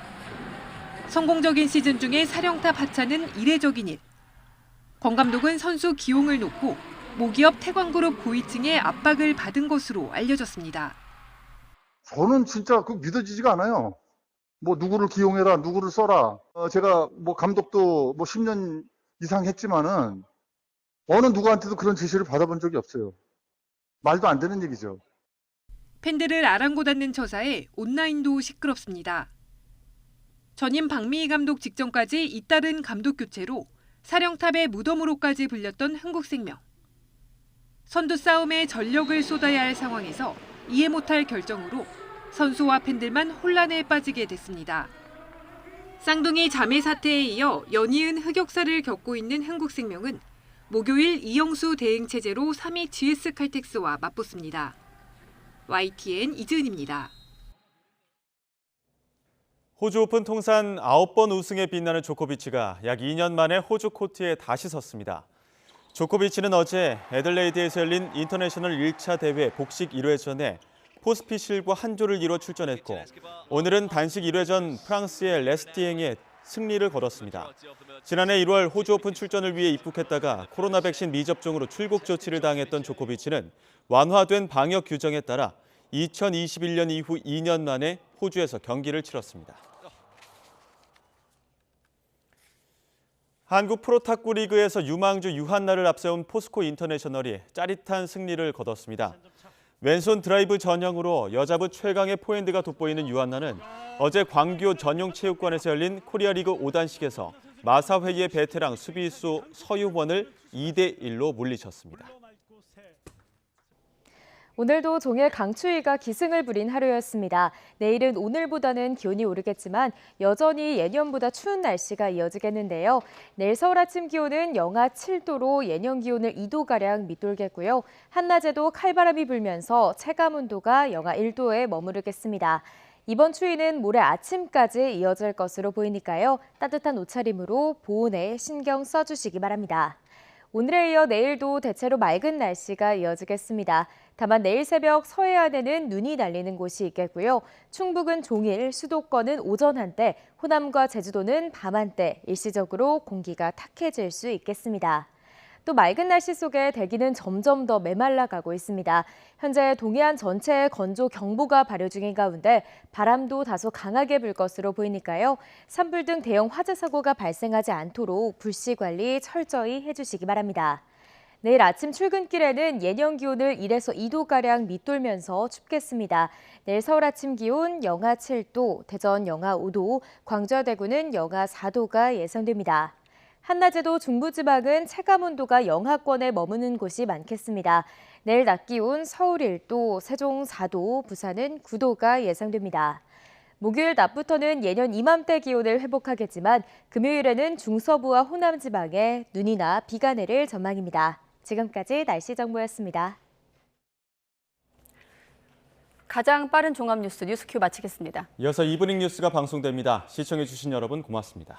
성공적인 시즌 중에 사령탑 하차는 이례적인 일. 권 감독은 선수 기용을 놓고 모기업 태광그룹 고위층의 압박을 받은 것으로 알려졌습니다. 저는 진짜 그 믿어지지가 않아요. 뭐 누구를 기용해라, 누구를 써라. 제가 뭐 감독도 뭐 10년 이상 했지만은 어느 누구한테도 그런 지시를 받아본 적이 없어요. 말도 안 되는 얘기죠. 팬들을 아랑곳하는 처사에 온라인도 시끄럽습니다. 전임 박미희 감독 직전까지 잇따른 감독 교체로 사령탑의 무덤으로까지 불렸던 흥국생명. 선두 싸움에 전력을 쏟아야 할 상황에서 이해 못할 결정으로 선수와 팬들만 혼란에 빠지게 됐습니다. 쌍둥이 자매 사태에 이어 연이은 흑역사를 겪고 있는 흥국생명은 목요일 이영수 대행 체제로 3위 GS칼텍스와 맞붙습니다. YTN 이지은입니다. 호주 오픈 통산 9번 우승에 빛나는 조코비치가 약 2년 만에 호주 코트에 다시 섰습니다. 조코비치는 어제 애들레이드에서 열린 인터내셔널 1차 대회 복식 1회전에 포스피실과 한조를 이뤄 출전했고 오늘은 단식 1회전 프랑스의 레스티eng에 승리를 거뒀습니다. 지난해 1월 호주 오픈 출전을 위해 입국했다가 코로나 백신 미접종으로 출국 조치를 당했던 조코비치는 완화된 방역 규정에 따라 2021년 이후 2년 만에 호주에서 경기를 치렀습니다. 한국 프로탁구 리그에서 유망주 유한나를 앞세운 포스코 인터내셔널이 짜릿한 승리를 거뒀습니다. 왼손 드라이브 전형으로 여자부 최강의 포핸드가 돋보이는 유한나는 어제 광교 전용체육관에서 열린 코리아리그 5단식에서 마사회의 베테랑 수비수 서유원을 2대1로 물리쳤습니다. 오늘도 종일 강추위가 기승을 부린 하루였습니다. 내일은 오늘보다는 기온이 오르겠지만 여전히 예년보다 추운 날씨가 이어지겠는데요. 내일 서울 아침 기온은 영하 7도로 예년 기온을 2도가량 밑돌겠고요. 한낮에도 칼바람이 불면서 체감온도가 영하 1도에 머무르겠습니다. 이번 추위는 모레 아침까지 이어질 것으로 보이니까요. 따뜻한 옷차림으로 보온에 신경 써주시기 바랍니다. 오늘에 이어 내일도 대체로 맑은 날씨가 이어지겠습니다. 다만 내일 새벽 서해안에는 눈이 날리는 곳이 있겠고요. 충북은 종일, 수도권은 오전 한때, 호남과 제주도는 밤 한때 일시적으로 공기가 탁해질 수 있겠습니다. 또 맑은 날씨 속에 대기는 점점 더 메말라가고 있습니다. 현재 동해안 전체에 건조 경보가 발효 중인 가운데 바람도 다소 강하게 불 것으로 보이니까요. 산불 등 대형 화재 사고가 발생하지 않도록 불씨 관리 철저히 해주시기 바랍니다. 내일 아침 출근길에는 예년 기온을 1에서 2도가량 밑돌면서 춥겠습니다. 내일 서울 아침 기온 영하 7도, 대전 영하 5도, 광주와 대구는 영하 4도가 예상됩니다. 한낮에도 중부지방은 체감온도가 영하권에 머무는 곳이 많겠습니다. 내일 낮 기온 서울 1도, 세종 4도, 부산은 9도가 예상됩니다. 목요일 낮부터는 예년 이맘때 기온을 회복하겠지만 금요일에는 중서부와 호남 지방에 눈이나 비가 내릴 전망입니다. 지금까지 날씨 정보였습니다. 가장 빠른 종합 뉴스 뉴스큐 마치겠습니다. 이어서 이브닝 뉴스가 방송됩니다. 시청해주신 여러분 고맙습니다.